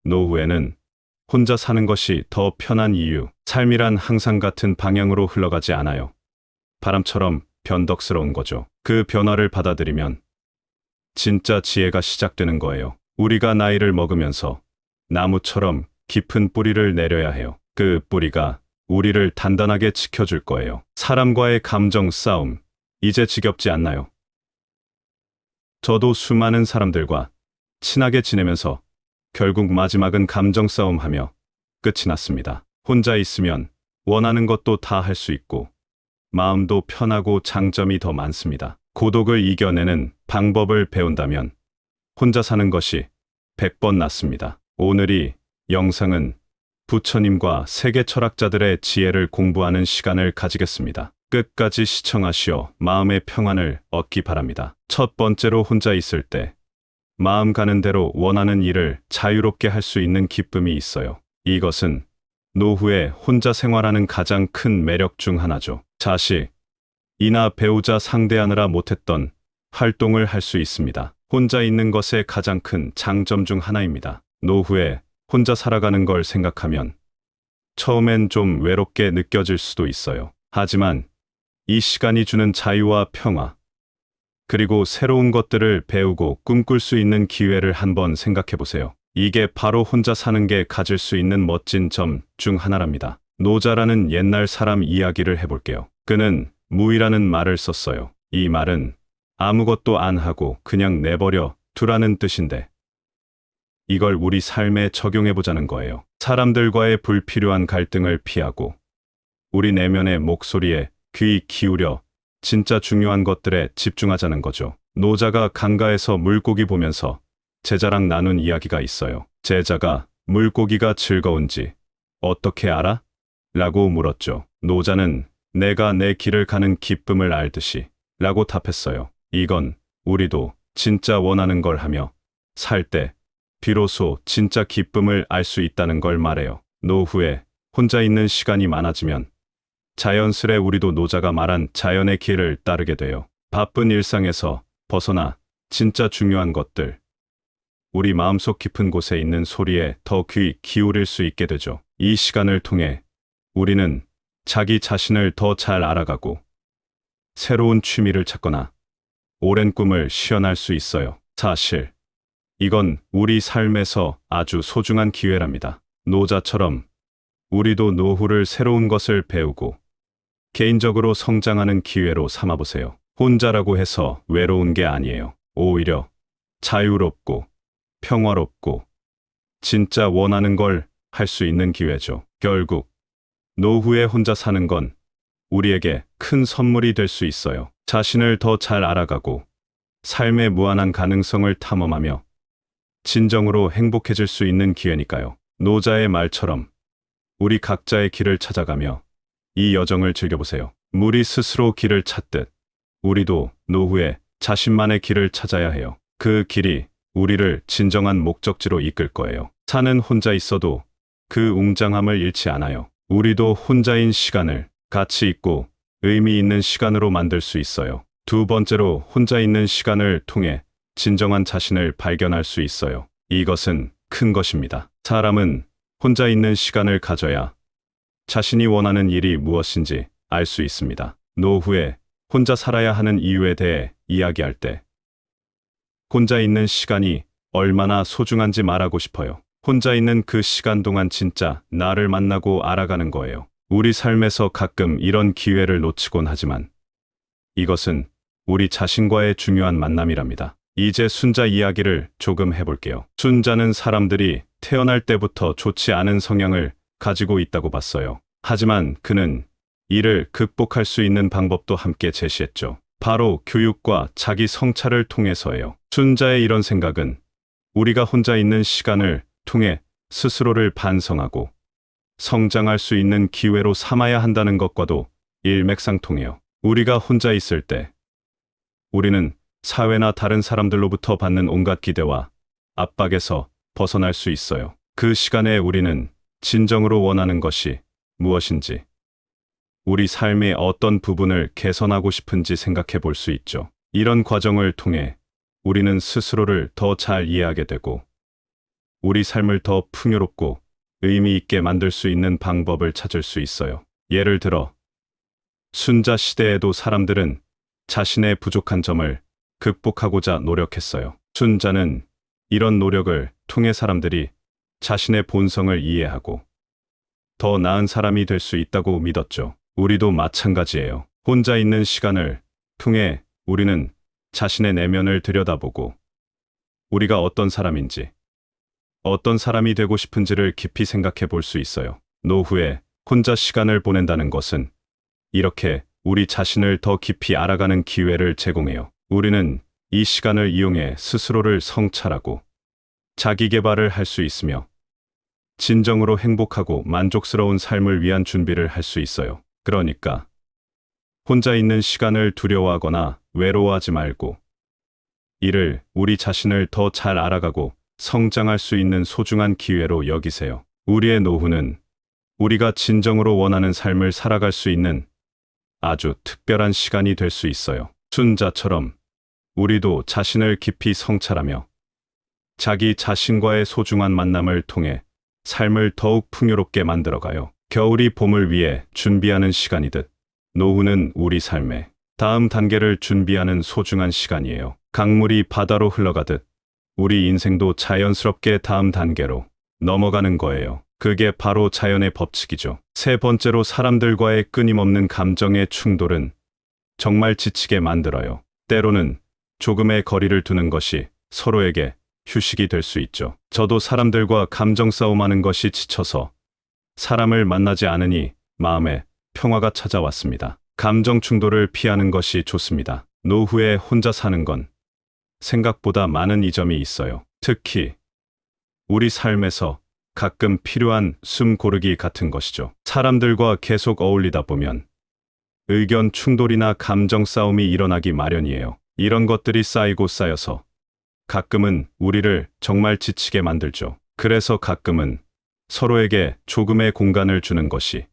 노후에는 혼자 사는 것이 더 편한 이유, 삶이란 항상 같은 방향으로 흘러가지 않아요. 바람처럼 변덕스러운 거죠. 그 변화를 받아들이면 진짜 지혜가 시작되는 거예요. 우리가 나이를 먹으면서 나무처럼 깊은 뿌리를 내려야 해요. 그 뿌리가 우리를 단단하게 지켜줄 거예요. 사람과의 감정 싸움, 이제 지겹지 않나요? 저도 수많은 사람들과 친하게 지내면서 결국 마지막은 감정 싸움하며 끝이 났습니다. 혼자 있으면 원하는 것도 다 할 수 있고 마음도 편하고 장점이 더 많습니다. 고독을 이겨내는 방법을 배운다면 혼자 사는 것이 100번 낫습니다. 오늘 이 영상은 부처님과 세계 철학자들의 지혜를 공부하는 시간을 가지겠습니다. 끝까지 시청하시어 마음의 평안을 얻기 바랍니다. 첫 번째로, 혼자 있을 때 마음 가는 대로 원하는 일을 자유롭게 할 수 있는 기쁨이 있어요. 이것은 노후에 혼자 생활하는 가장 큰 매력 중 하나죠. 자식이나 배우자 상대하느라 못했던 활동을 할 수 있습니다. 혼자 있는 것의 가장 큰 장점 중 하나입니다. 노후에 혼자 살아가는 걸 생각하면 처음엔 좀 외롭게 느껴질 수도 있어요. 하지만 이 시간이 주는 자유와 평화, 그리고 새로운 것들을 배우고 꿈꿀 수 있는 기회를 한번 생각해 보세요. 이게 바로 혼자 사는 게 가질 수 있는 멋진 점 중 하나랍니다. 노자라는 옛날 사람 이야기를 해볼게요. 그는 무이라는 말을 썼어요. 이 말은 아무것도 안 하고 그냥 내버려 두라는 뜻인데, 이걸 우리 삶에 적용해 보자는 거예요. 사람들과의 불필요한 갈등을 피하고 우리 내면의 목소리에 귀 기울여 진짜 중요한 것들에 집중하자는 거죠. 노자가 강가에서 물고기 보면서 제자랑 나눈 이야기가 있어요. 제자가 물고기가 즐거운지 어떻게 알아? 라고 물었죠. 노자는 내가 내 길을 가는 기쁨을 알듯이 라고 답했어요. 이건 우리도 진짜 원하는 걸 하며 살 때 비로소 진짜 기쁨을 알 수 있다는 걸 말해요. 노후에 혼자 있는 시간이 많아지면 자연스레 우리도 노자가 말한 자연의 길을 따르게 돼요. 바쁜 일상에서 벗어나 진짜 중요한 것들, 우리 마음속 깊은 곳에 있는 소리에 더 귀 기울일 수 있게 되죠. 이 시간을 통해 우리는 자기 자신을 더 잘 알아가고 새로운 취미를 찾거나 오랜 꿈을 실현할 수 있어요. 사실 이건 우리 삶에서 아주 소중한 기회랍니다. 노자처럼 우리도 노후를 새로운 것을 배우고 개인적으로 성장하는 기회로 삼아보세요. 혼자라고 해서 외로운 게 아니에요. 오히려 자유롭고 평화롭고 진짜 원하는 걸 할 수 있는 기회죠. 결국 노후에 혼자 사는 건 우리에게 큰 선물이 될 수 있어요. 자신을 더 잘 알아가고 삶의 무한한 가능성을 탐험하며 진정으로 행복해질 수 있는 기회니까요. 노자의 말처럼 우리 각자의 길을 찾아가며 이 여정을 즐겨보세요. 물이 스스로 길을 찾듯 우리도 노후에 자신만의 길을 찾아야 해요. 그 길이 우리를 진정한 목적지로 이끌 거예요. 산은 혼자 있어도 그 웅장함을 잃지 않아요. 우리도 혼자인 시간을 가치 있고 의미 있는 시간으로 만들 수 있어요. 두 번째로, 혼자 있는 시간을 통해 진정한 자신을 발견할 수 있어요. 이것은 큰 것입니다. 사람은 혼자 있는 시간을 가져야 자신이 원하는 일이 무엇인지 알 수 있습니다. 노후에 혼자 살아야 하는 이유에 대해 이야기할 때 혼자 있는 시간이 얼마나 소중한지 말하고 싶어요. 혼자 있는 그 시간 동안 진짜 나를 만나고 알아가는 거예요. 우리 삶에서 가끔 이런 기회를 놓치곤 하지만 이것은 우리 자신과의 중요한 만남이랍니다. 이제 순자 이야기를 조금 해볼게요. 순자는 사람들이 태어날 때부터 좋지 않은 성향을 가지고 있다고 봤어요. 하지만 그는 이를 극복할 수 있는 방법도 함께 제시했죠. 바로 교육과 자기 성찰을 통해서예요. 순자의 이런 생각은 우리가 혼자 있는 시간을 통해 스스로를 반성하고 성장할 수 있는 기회로 삼아야 한다는 것과도 일맥상통해요. 우리가 혼자 있을 때 우리는 사회나 다른 사람들로부터 받는 온갖 기대와 압박에서 벗어날 수 있어요. 그 시간에 우리는 진정으로 원하는 것이 무엇인지, 우리 삶의 어떤 부분을 개선하고 싶은지 생각해 볼 수 있죠. 이런 과정을 통해 우리는 스스로를 더 잘 이해하게 되고 우리 삶을 더 풍요롭고 의미 있게 만들 수 있는 방법을 찾을 수 있어요. 예를 들어, 순자 시대에도 사람들은 자신의 부족한 점을 극복하고자 노력했어요. 순자는 이런 노력을 통해 사람들이 자신의 본성을 이해하고 더 나은 사람이 될 수 있다고 믿었죠. 우리도 마찬가지예요. 혼자 있는 시간을 통해 우리는 자신의 내면을 들여다보고 우리가 어떤 사람인지, 어떤 사람이 되고 싶은지를 깊이 생각해 볼 수 있어요. 노후에 혼자 시간을 보낸다는 것은 이렇게 우리 자신을 더 깊이 알아가는 기회를 제공해요. 우리는 이 시간을 이용해 스스로를 성찰하고 자기 개발을 할 수 있으며 진정으로 행복하고 만족스러운 삶을 위한 준비를 할 수 있어요. 그러니까 혼자 있는 시간을 두려워하거나 외로워하지 말고 이를 우리 자신을 더 잘 알아가고 성장할 수 있는 소중한 기회로 여기세요. 우리의 노후는 우리가 진정으로 원하는 삶을 살아갈 수 있는 아주 특별한 시간이 될 수 있어요. 순자처럼 우리도 자신을 깊이 성찰하며 자기 자신과의 소중한 만남을 통해 삶을 더욱 풍요롭게 만들어가요. 겨울이 봄을 위해 준비하는 시간이듯 노후는 우리 삶의 다음 단계를 준비하는 소중한 시간이에요. 강물이 바다로 흘러가듯 우리 인생도 자연스럽게 다음 단계로 넘어가는 거예요. 그게 바로 자연의 법칙이죠. 세 번째로, 사람들과의 끊임없는 감정의 충돌은 정말 지치게 만들어요. 때로는 조금의 거리를 두는 것이 서로에게 휴식이 될 수 있죠. 저도 사람들과 감정 싸움하는 것이 지쳐서 사람을 만나지 않으니 마음에 평화가 찾아왔습니다. 감정 충돌을 피하는 것이 좋습니다. 노후에 혼자 사는 건 생각보다 많은 이점이 있어요. 특히 우리 삶에서 가끔 필요한 숨 고르기 같은 것이죠. 사람들과 계속 어울리다 보면 의견 충돌이나 감정 싸움이 일어나기 마련이에요. 이런 것들이 쌓이고 쌓여서 가끔은 우리를 정말 지치게 만들죠. 그래서 가끔은 서로에게 조금의 공간을 주는 것이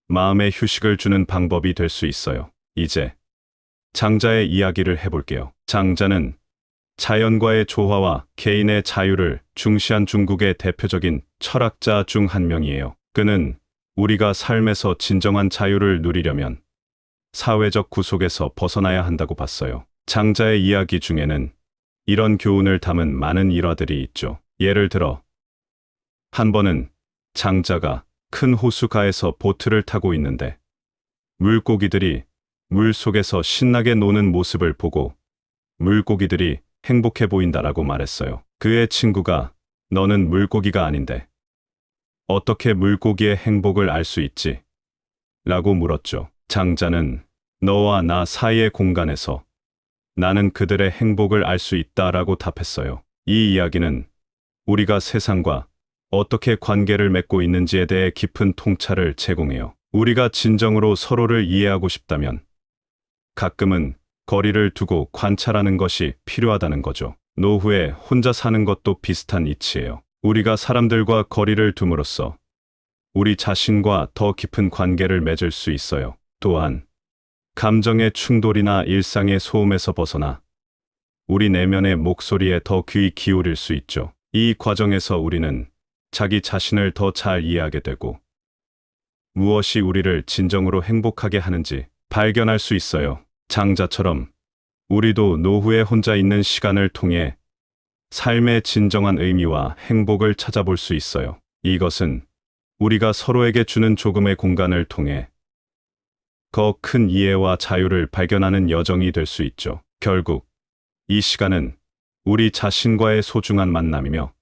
마음의 휴식을 주는 방법이 될 수 있어요. 이제 장자의 이야기를 해볼게요. 장자는 자연과의 조화와 개인의 자유를 중시한 중국의 대표적인 철학자 중 한 명이에요. 그는 우리가 삶에서 진정한 자유를 누리려면 사회적 구속에서 벗어나야 한다고 봤어요. 장자의 이야기 중에는 이런 교훈을 담은 많은 일화들이 있죠. 예를 들어, 한 번은 장자가 큰 호수가에서 보트를 타고 있는데 물고기들이 물 속에서 신나게 노는 모습을 보고 물고기들이 행복해 보인다라고 말했어요. 그의 친구가 너는 물고기가 아닌데 어떻게 물고기의 행복을 알 수 있지? 라고 물었죠. 장자는 너와 나 사이의 공간에서 나는 그들의 행복을 알 수 있다라고 답했어요. 이 이야기는 우리가 세상과 어떻게 관계를 맺고 있는지에 대해 깊은 통찰을 제공해요. 우리가 진정으로 서로를 이해하고 싶다면 가끔은 거리를 두고 관찰하는 것이 필요하다는 거죠. 노후에 혼자 사는 것도 비슷한 이치예요. 우리가 사람들과 거리를 둠으로써 우리 자신과 더 깊은 관계를 맺을 수 있어요. 또한 감정의 충돌이나 일상의 소음에서 벗어나 우리 내면의 목소리에 더 귀 기울일 수 있죠. 이 과정에서 우리는 자기 자신을 더 잘 이해하게 되고 무엇이 우리를 진정으로 행복하게 하는지 발견할 수 있어요. 장자처럼 우리도 노후에 혼자 있는 시간을 통해 삶의 진정한 의미와 행복을 찾아볼 수 있어요. 이것은 우리가 서로에게 주는 조금의 공간을 통해 더 큰 이해와 자유를 발견하는 여정이 될 수 있죠. 결국 이 시간은 우리 자신과의 소중한 만남이며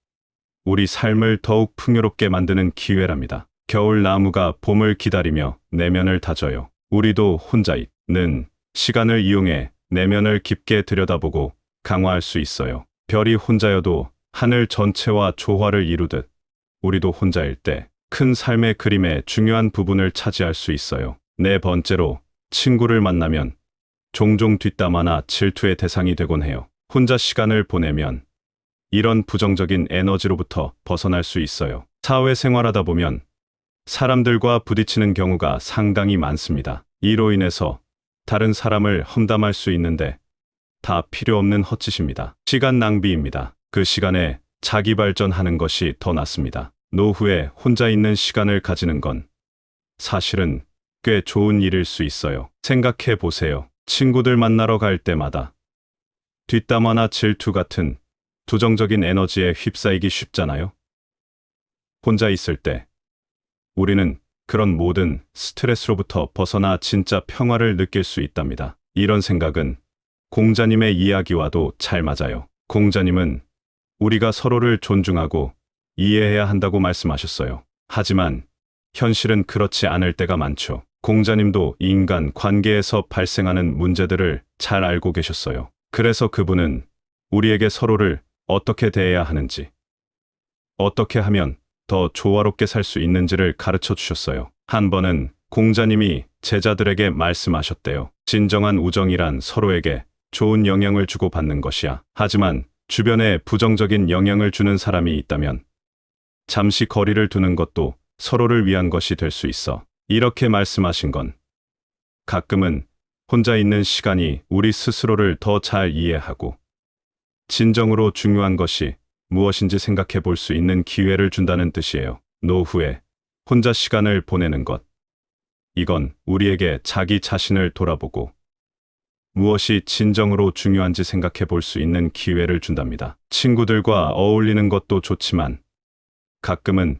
우리 삶을 더욱 풍요롭게 만드는 기회랍니다. 겨울 나무가 봄을 기다리며 내면을 다져요. 우리도 혼자 있는 시간을 이용해 내면을 깊게 들여다보고 강화할 수 있어요. 별이 혼자여도 하늘 전체와 조화를 이루듯 우리도 혼자일 때 큰 삶의 그림의 중요한 부분을 차지할 수 있어요. 네 번째로, 친구를 만나면 종종 뒷담화나 질투의 대상이 되곤 해요. 혼자 시간을 보내면 이런 부정적인 에너지로부터 벗어날 수 있어요. 사회생활하다 보면 사람들과 부딪히는 경우가 상당히 많습니다. 이로 인해서 다른 사람을 험담할 수 있는데 다 필요 없는 헛짓입니다. 시간 낭비입니다. 그 시간에 자기 발전하는 것이 더 낫습니다. 노후에 혼자 있는 시간을 가지는 건 사실은 꽤 좋은 일일 수 있어요. 생각해 보세요. 친구들 만나러 갈 때마다 뒷담화나 질투 같은 부정적인 에너지에 휩싸이기 쉽잖아요. 혼자 있을 때 우리는 그런 모든 스트레스로부터 벗어나 진짜 평화를 느낄 수 있답니다. 이런 생각은 공자님의 이야기와도 잘 맞아요. 공자님은 우리가 서로를 존중하고 이해해야 한다고 말씀하셨어요. 하지만 현실은 그렇지 않을 때가 많죠. 공자님도 인간 관계에서 발생하는 문제들을 잘 알고 계셨어요. 그래서 그분은 우리에게 서로를 어떻게 대해야 하는지, 어떻게 하면 더 조화롭게 살 수 있는지를 가르쳐 주셨어요. 한 번은 공자님이 제자들에게 말씀하셨대요. 진정한 우정이란 서로에게 좋은 영향을 주고받는 것이야. 하지만 주변에 부정적인 영향을 주는 사람이 있다면 잠시 거리를 두는 것도 서로를 위한 것이 될 수 있어. 이렇게 말씀하신 건 가끔은 혼자 있는 시간이 우리 스스로를 더 잘 이해하고 진정으로 중요한 것이 무엇인지 생각해 볼 수 있는 기회를 준다는 뜻이에요. 노후에 혼자 시간을 보내는 것. 이건 우리에게 자기 자신을 돌아보고 무엇이 진정으로 중요한지 생각해 볼 수 있는 기회를 준답니다. 친구들과 어울리는 것도 좋지만 가끔은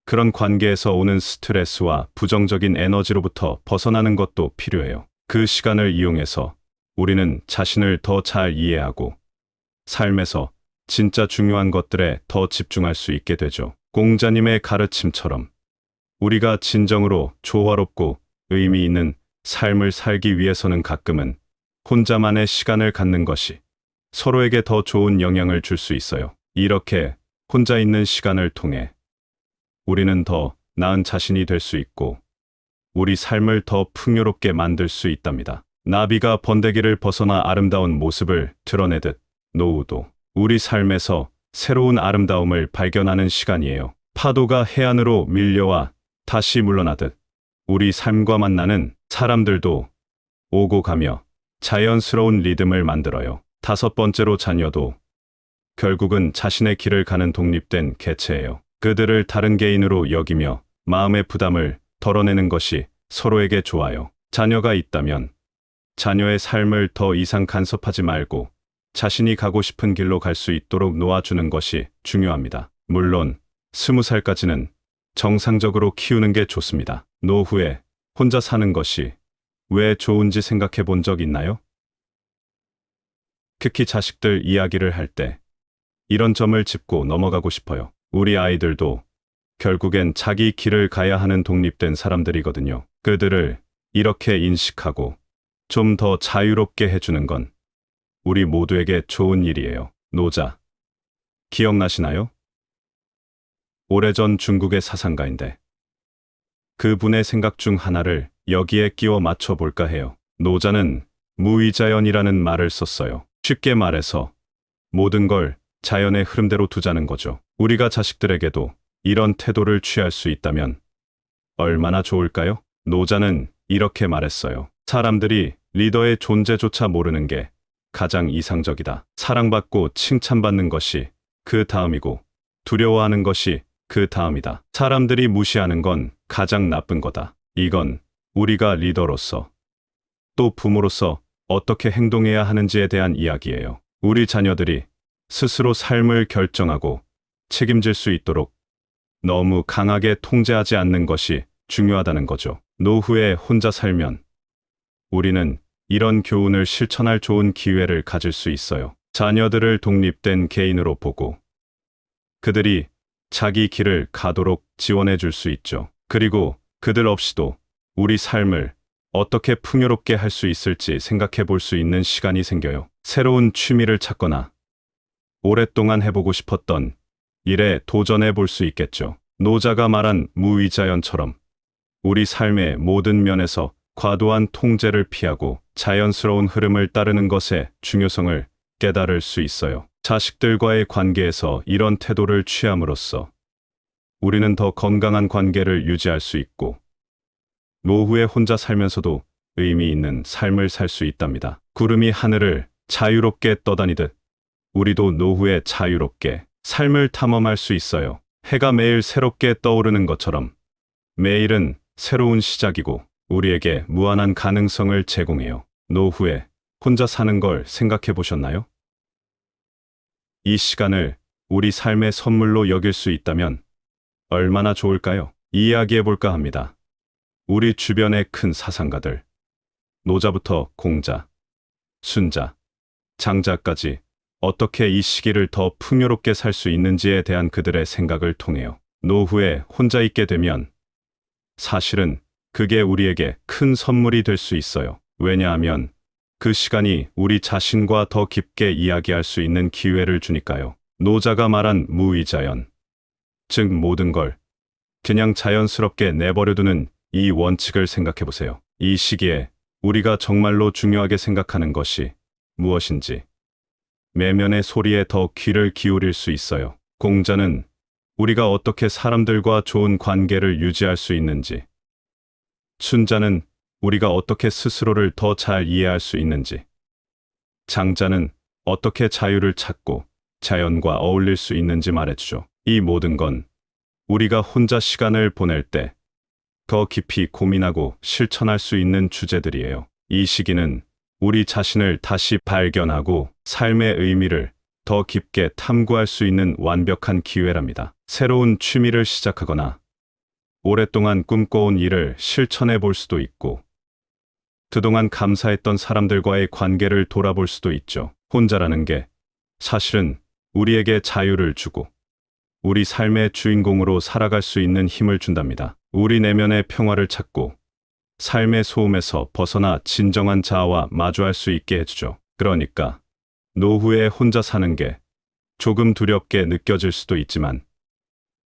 그런 관계에서 오는 스트레스와 부정적인 에너지로부터 벗어나는 것도 필요해요. 그 시간을 이용해서 우리는 자신을 더 잘 이해하고 삶에서 진짜 중요한 것들에 더 집중할 수 있게 되죠. 공자님의 가르침처럼 우리가 진정으로 조화롭고 의미 있는 삶을 살기 위해서는 가끔은 혼자만의 시간을 갖는 것이 서로에게 더 좋은 영향을 줄 수 있어요. 이렇게 혼자 있는 시간을 통해 우리는 더 나은 자신이 될 수 있고 우리 삶을 더 풍요롭게 만들 수 있답니다. 나비가 번데기를 벗어나 아름다운 모습을 드러내듯 노후도 우리 삶에서 새로운 아름다움을 발견하는 시간이에요. 파도가 해안으로 밀려와 다시 물러나듯 우리 삶과 만나는 사람들도 오고 가며 자연스러운 리듬을 만들어요. 다섯 번째로 자녀도 결국은 자신의 길을 가는 독립된 개체예요. 그들을 다른 개인으로 여기며 마음의 부담을 덜어내는 것이 서로에게 좋아요. 자녀가 있다면 자녀의 삶을 더 이상 간섭하지 말고 자신이 가고 싶은 길로 갈 수 있도록 놓아주는 것이 중요합니다. 물론 20살까지는 정상적으로 키우는 게 좋습니다. 노후에 혼자 사는 것이 왜 좋은지 생각해 본 적 있나요? 특히 자식들 이야기를 할 때 이런 점을 짚고 넘어가고 싶어요. 우리 아이들도 결국엔 자기 길을 가야 하는 독립된 사람들이거든요. 그들을 이렇게 인식하고 좀 더 자유롭게 해주는 건 우리 모두에게 좋은 일이에요. 노자. 기억나시나요? 오래전 중국의 사상가인데 그분의 생각 중 하나를 여기에 끼워 맞춰 볼까 해요. 노자는 무위자연이라는 말을 썼어요. 쉽게 말해서 모든 걸 자연의 흐름대로 두자는 거죠. 우리가 자식들에게도 이런 태도를 취할 수 있다면 얼마나 좋을까요? 노자는 이렇게 말했어요. 사람들이 리더의 존재조차 모르는 게 가장 이상적이다. 사랑받고 칭찬받는 것이 그 다음이고 두려워하는 것이 그 다음이다. 사람들이 무시하는 건 가장 나쁜 거다. 이건 우리가 리더로서 또 부모로서 어떻게 행동해야 하는지에 대한 이야기예요. 우리 자녀들이 스스로 삶을 결정하고 책임질 수 있도록 너무 강하게 통제하지 않는 것이 중요하다는 거죠. 노후에 혼자 살면 우리는 이런 교훈을 실천할 좋은 기회를 가질 수 있어요. 자녀들을 독립된 개인으로 보고 그들이 자기 길을 가도록 지원해 줄 수 있죠. 그리고 그들 없이도 우리 삶을 어떻게 풍요롭게 할 수 있을지 생각해 볼 수 있는 시간이 생겨요. 새로운 취미를 찾거나 오랫동안 해보고 싶었던 일에 도전해 볼 수 있겠죠. 노자가 말한 무위자연처럼 우리 삶의 모든 면에서 과도한 통제를 피하고 자연스러운 흐름을 따르는 것의 중요성을 깨달을 수 있어요. 자식들과의 관계에서 이런 태도를 취함으로써 우리는 더 건강한 관계를 유지할 수 있고 노후에 혼자 살면서도 의미 있는 삶을 살 수 있답니다. 구름이 하늘을 자유롭게 떠다니듯 우리도 노후에 자유롭게 삶을 탐험할 수 있어요. 해가 매일 새롭게 떠오르는 것처럼 매일은 새로운 시작이고 우리에게 무한한 가능성을 제공해요. 노후에 혼자 사는 걸 생각해 보셨나요? 이 시간을 우리 삶의 선물로 여길 수 있다면 얼마나 좋을까요? 이야기해 볼까 합니다. 우리 주변의 큰 사상가들, 노자부터 공자, 순자, 장자까지 어떻게 이 시기를 더 풍요롭게 살 수 있는지에 대한 그들의 생각을 통해요. 노후에 혼자 있게 되면 사실은 그게 우리에게 큰 선물이 될 수 있어요. 왜냐하면 그 시간이 우리 자신과 더 깊게 이야기할 수 있는 기회를 주니까요. 노자가 말한 무의자연, 즉 모든 걸 그냥 자연스럽게 내버려두는 이 원칙을 생각해 보세요. 이 시기에 우리가 정말로 중요하게 생각하는 것이 무엇인지 내면의 소리에 더 귀를 기울일 수 있어요. 공자는 우리가 어떻게 사람들과 좋은 관계를 유지할 수 있는지, 순자는 우리가 어떻게 스스로를 더 잘 이해할 수 있는지, 장자는 어떻게 자유를 찾고 자연과 어울릴 수 있는지 말해주죠. 이 모든 건 우리가 혼자 시간을 보낼 때 더 깊이 고민하고 실천할 수 있는 주제들이에요. 이 시기는 우리 자신을 다시 발견하고 삶의 의미를 더 깊게 탐구할 수 있는 완벽한 기회랍니다. 새로운 취미를 시작하거나 오랫동안 꿈꿔온 일을 실천해 볼 수도 있고 그동안 감사했던 사람들과의 관계를 돌아볼 수도 있죠. 혼자라는 게 사실은 우리에게 자유를 주고 우리 삶의 주인공으로 살아갈 수 있는 힘을 준답니다. 우리 내면의 평화를 찾고 삶의 소음에서 벗어나 진정한 자아와 마주할 수 있게 해주죠. 그러니까 노후에 혼자 사는 게 조금 두렵게 느껴질 수도 있지만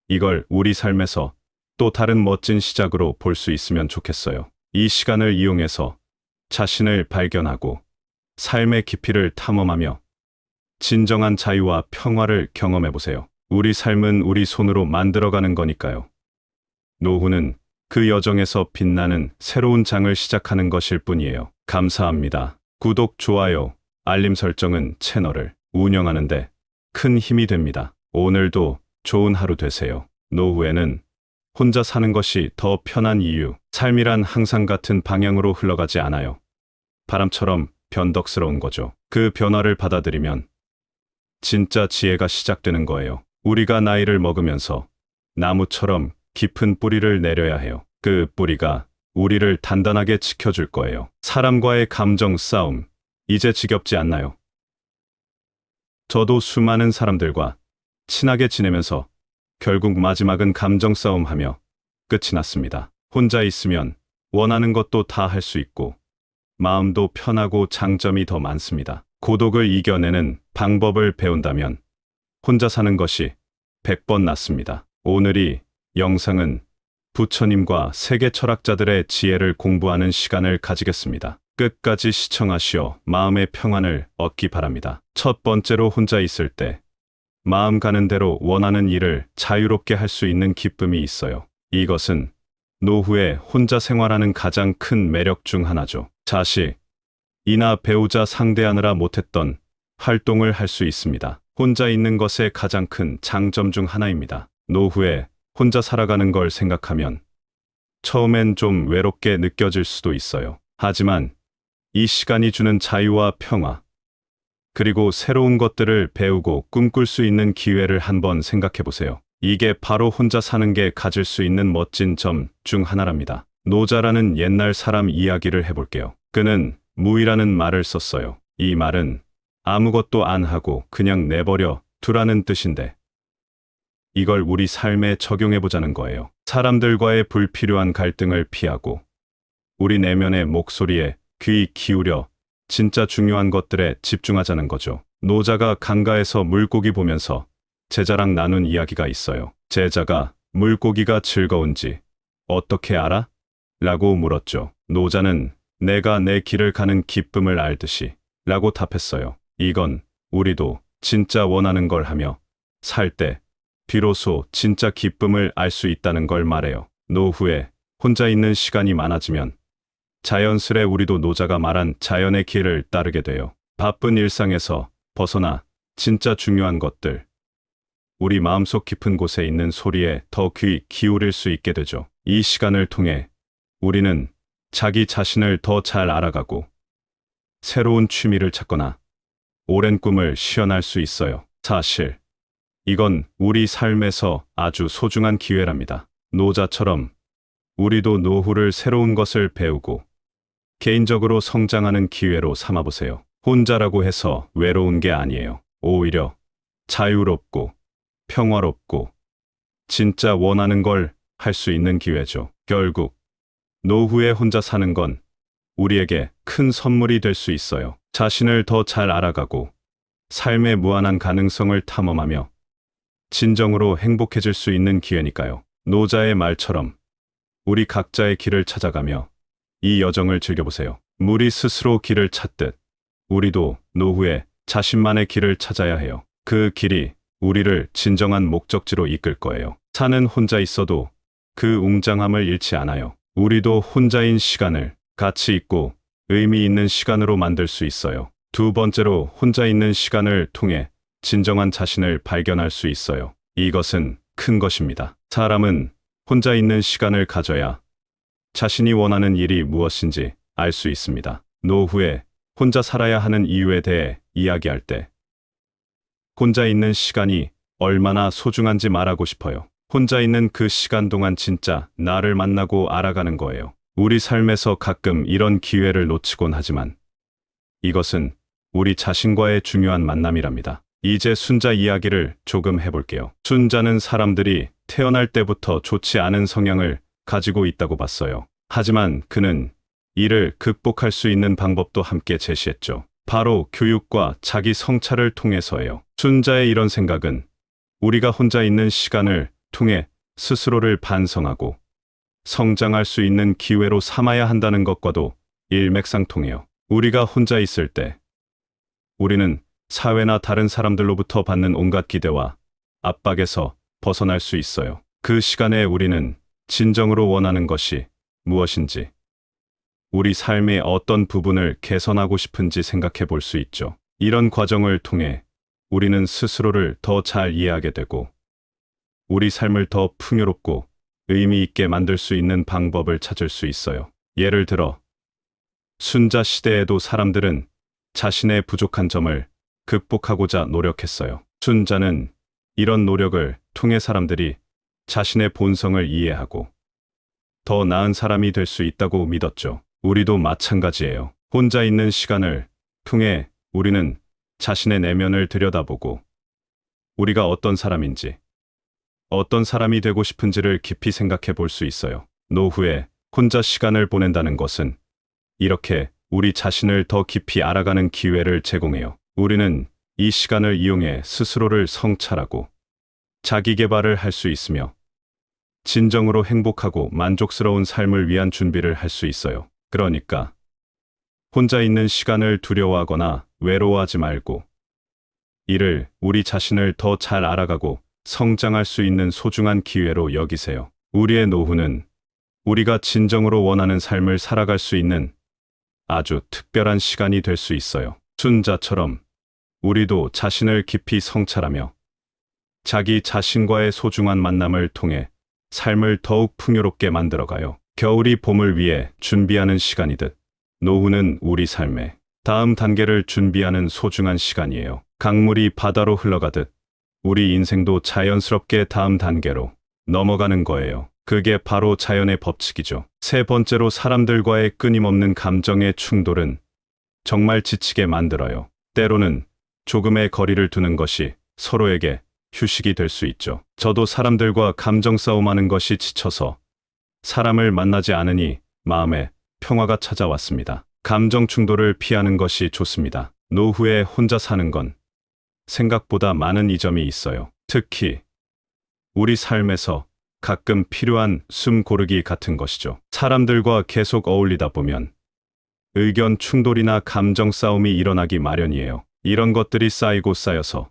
이걸 우리 삶에서 또 다른 멋진 시작으로 볼 수 있으면 좋겠어요. 이 시간을 이용해서 자신을 발견하고 삶의 깊이를 탐험하며 진정한 자유와 평화를 경험해 보세요. 우리 삶은 우리 손으로 만들어가는 거니까요. 노후는 그 여정에서 빛나는 새로운 장을 시작하는 것일 뿐이에요. 감사합니다. 구독, 좋아요, 알림 설정은 채널을 운영하는데 큰 힘이 됩니다. 오늘도 좋은 하루 되세요. 노후에는 혼자 사는 것이 더 편한 이유, 삶이란 항상 같은 방향으로 흘러가지 않아요. 바람처럼 변덕스러운 거죠. 그 변화를 받아들이면 진짜 지혜가 시작되는 거예요. 우리가 나이를 먹으면서 나무처럼 깊은 뿌리를 내려야 해요. 그 뿌리가 우리를 단단하게 지켜줄 거예요. 사람과의 감정 싸움, 이제 지겹지 않나요? 저도 수많은 사람들과 친하게 지내면서 결국 마지막은 감정 싸움하며 끝이 났습니다. 혼자 있으면 원하는 것도 다 할 수 있고 마음도 편하고 장점이 더 많습니다. 고독을 이겨내는 방법을 배운다면 혼자 사는 것이 100번 낫습니다. 오늘이 영상은 부처님과 세계 철학자들의 지혜를 공부하는 시간을 가지겠습니다. 끝까지 시청하시어 마음의 평안을 얻기 바랍니다. 첫 번째로 혼자 있을 때 마음 가는 대로 원하는 일을 자유롭게 할 수 있는 기쁨이 있어요. 이것은 노후에 혼자 생활하는 가장 큰 매력 중 하나죠. 자식이나 배우자 상대하느라 못했던 활동을 할 수 있습니다. 혼자 있는 것의 가장 큰 장점 중 하나입니다. 노후에 혼자 살아가는 걸 생각하면 처음엔 좀 외롭게 느껴질 수도 있어요. 하지만 이 시간이 주는 자유와 평화, 그리고 새로운 것들을 배우고 꿈꿀 수 있는 기회를 한번 생각해 보세요. 이게 바로 혼자 사는 게 가질 수 있는 멋진 점 중 하나랍니다. 노자라는 옛날 사람 이야기를 해볼게요. 그는 무이라는 말을 썼어요. 이 말은 아무것도 안 하고 그냥 내버려 두라는 뜻인데 이걸 우리 삶에 적용해 보자는 거예요. 사람들과의 불필요한 갈등을 피하고 우리 내면의 목소리에 귀 기울여 진짜 중요한 것들에 집중하자는 거죠. 노자가 강가에서 물고기 보면서 제자랑 나눈 이야기가 있어요. 제자가 물고기가 즐거운지 어떻게 알아? 라고 물었죠. 노자는 내가 내 길을 가는 기쁨을 알듯이 라고 답했어요. 이건 우리도 진짜 원하는 걸 하며 살 때 비로소 진짜 기쁨을 알 수 있다는 걸 말해요. 노후에 혼자 있는 시간이 많아지면 자연스레 우리도 노자가 말한 자연의 길을 따르게 돼요. 바쁜 일상에서 벗어나 진짜 중요한 것들, 우리 마음속 깊은 곳에 있는 소리에 더 귀 기울일 수 있게 되죠. 이 시간을 통해 우리는 자기 자신을 더 잘 알아가고 새로운 취미를 찾거나 오랜 꿈을 실현할 수 있어요. 사실 이건 우리 삶에서 아주 소중한 기회랍니다. 노자처럼 우리도 노후를 새로운 것을 배우고 개인적으로 성장하는 기회로 삼아보세요. 혼자라고 해서 외로운 게 아니에요. 오히려 자유롭고 평화롭고 진짜 원하는 걸 할 수 있는 기회죠. 결국 노후에 혼자 사는 건 우리에게 큰 선물이 될 수 있어요. 자신을 더 잘 알아가고 삶의 무한한 가능성을 탐험하며 진정으로 행복해질 수 있는 기회니까요. 노자의 말처럼 우리 각자의 길을 찾아가며 이 여정을 즐겨보세요. 물이 스스로 길을 찾듯 우리도 노후에 자신만의 길을 찾아야 해요. 그 길이 우리를 진정한 목적지로 이끌 거예요. 산은 혼자 있어도 그 웅장함을 잃지 않아요. 우리도 혼자인 시간을 가치 있고 의미 있는 시간으로 만들 수 있어요. 두 번째로 혼자 있는 시간을 통해 진정한 자신을 발견할 수 있어요. 이것은 큰 것입니다. 사람은 혼자 있는 시간을 가져야 자신이 원하는 일이 무엇인지 알 수 있습니다. 노후에 혼자 살아야 하는 이유에 대해 이야기할 때 혼자 있는 시간이 얼마나 소중한지 말하고 싶어요. 혼자 있는 그 시간 동안 진짜 나를 만나고 알아가는 거예요. 우리 삶에서 가끔 이런 기회를 놓치곤 하지만 이것은 우리 자신과의 중요한 만남이랍니다. 이제 순자 이야기를 조금 해볼게요. 순자는 사람들이 태어날 때부터 좋지 않은 성향을 가지고 있다고 봤어요. 하지만 그는 이를 극복할 수 있는 방법도 함께 제시했죠. 바로 교육과 자기 성찰을 통해서예요. 순자의 이런 생각은 우리가 혼자 있는 시간을 통해 스스로를 반성하고 성장할 수 있는 기회로 삼아야 한다는 것과도 일맥상통해요. 우리가 혼자 있을 때 우리는 사회나 다른 사람들로부터 받는 온갖 기대와 압박에서 벗어날 수 있어요. 그 시간에 우리는 진정으로 원하는 것이 무엇인지, 우리 삶의 어떤 부분을 개선하고 싶은지 생각해 볼 수 있죠. 이런 과정을 통해 우리는 스스로를 더 잘 이해하게 되고 우리 삶을 더 풍요롭고 의미 있게 만들 수 있는 방법을 찾을 수 있어요. 예를 들어 순자 시대에도 사람들은 자신의 부족한 점을 극복하고자 노력했어요. 순자는 이런 노력을 통해 사람들이 자신의 본성을 이해하고 더 나은 사람이 될 수 있다고 믿었죠. 우리도 마찬가지예요. 혼자 있는 시간을 통해 우리는 자신의 내면을 들여다보고 우리가 어떤 사람인지, 어떤 사람이 되고 싶은지를 깊이 생각해 볼 수 있어요. 노후에 혼자 시간을 보낸다는 것은 이렇게 우리 자신을 더 깊이 알아가는 기회를 제공해요. 우리는 이 시간을 이용해 스스로를 성찰하고 자기 개발을 할 수 있으며 진정으로 행복하고 만족스러운 삶을 위한 준비를 할 수 있어요. 그러니까 혼자 있는 시간을 두려워하거나 외로워하지 말고 이를 우리 자신을 더 잘 알아가고 성장할 수 있는 소중한 기회로 여기세요. 우리의 노후는 우리가 진정으로 원하는 삶을 살아갈 수 있는 아주 특별한 시간이 될 수 있어요. 순자처럼 우리도 자신을 깊이 성찰하며 자기 자신과의 소중한 만남을 통해 삶을 더욱 풍요롭게 만들어가요. 겨울이 봄을 위해 준비하는 시간이듯 노후는 우리 삶의 다음 단계를 준비하는 소중한 시간이에요. 강물이 바다로 흘러가듯 우리 인생도 자연스럽게 다음 단계로 넘어가는 거예요. 그게 바로 자연의 법칙이죠. 세 번째로 사람들과의 끊임없는 감정의 충돌은 정말 지치게 만들어요. 때로는 조금의 거리를 두는 것이 서로에게 휴식이 될 수 있죠. 저도 사람들과 감정 싸움하는 것이 지쳐서 사람을 만나지 않으니 마음에 평화가 찾아왔습니다. 감정 충돌을 피하는 것이 좋습니다. 노후에 혼자 사는 건 생각보다 많은 이점이 있어요. 특히 우리 삶에서 가끔 필요한 숨 고르기 같은 것이죠. 사람들과 계속 어울리다 보면 의견 충돌이나 감정 싸움이 일어나기 마련이에요. 이런 것들이 쌓이고 쌓여서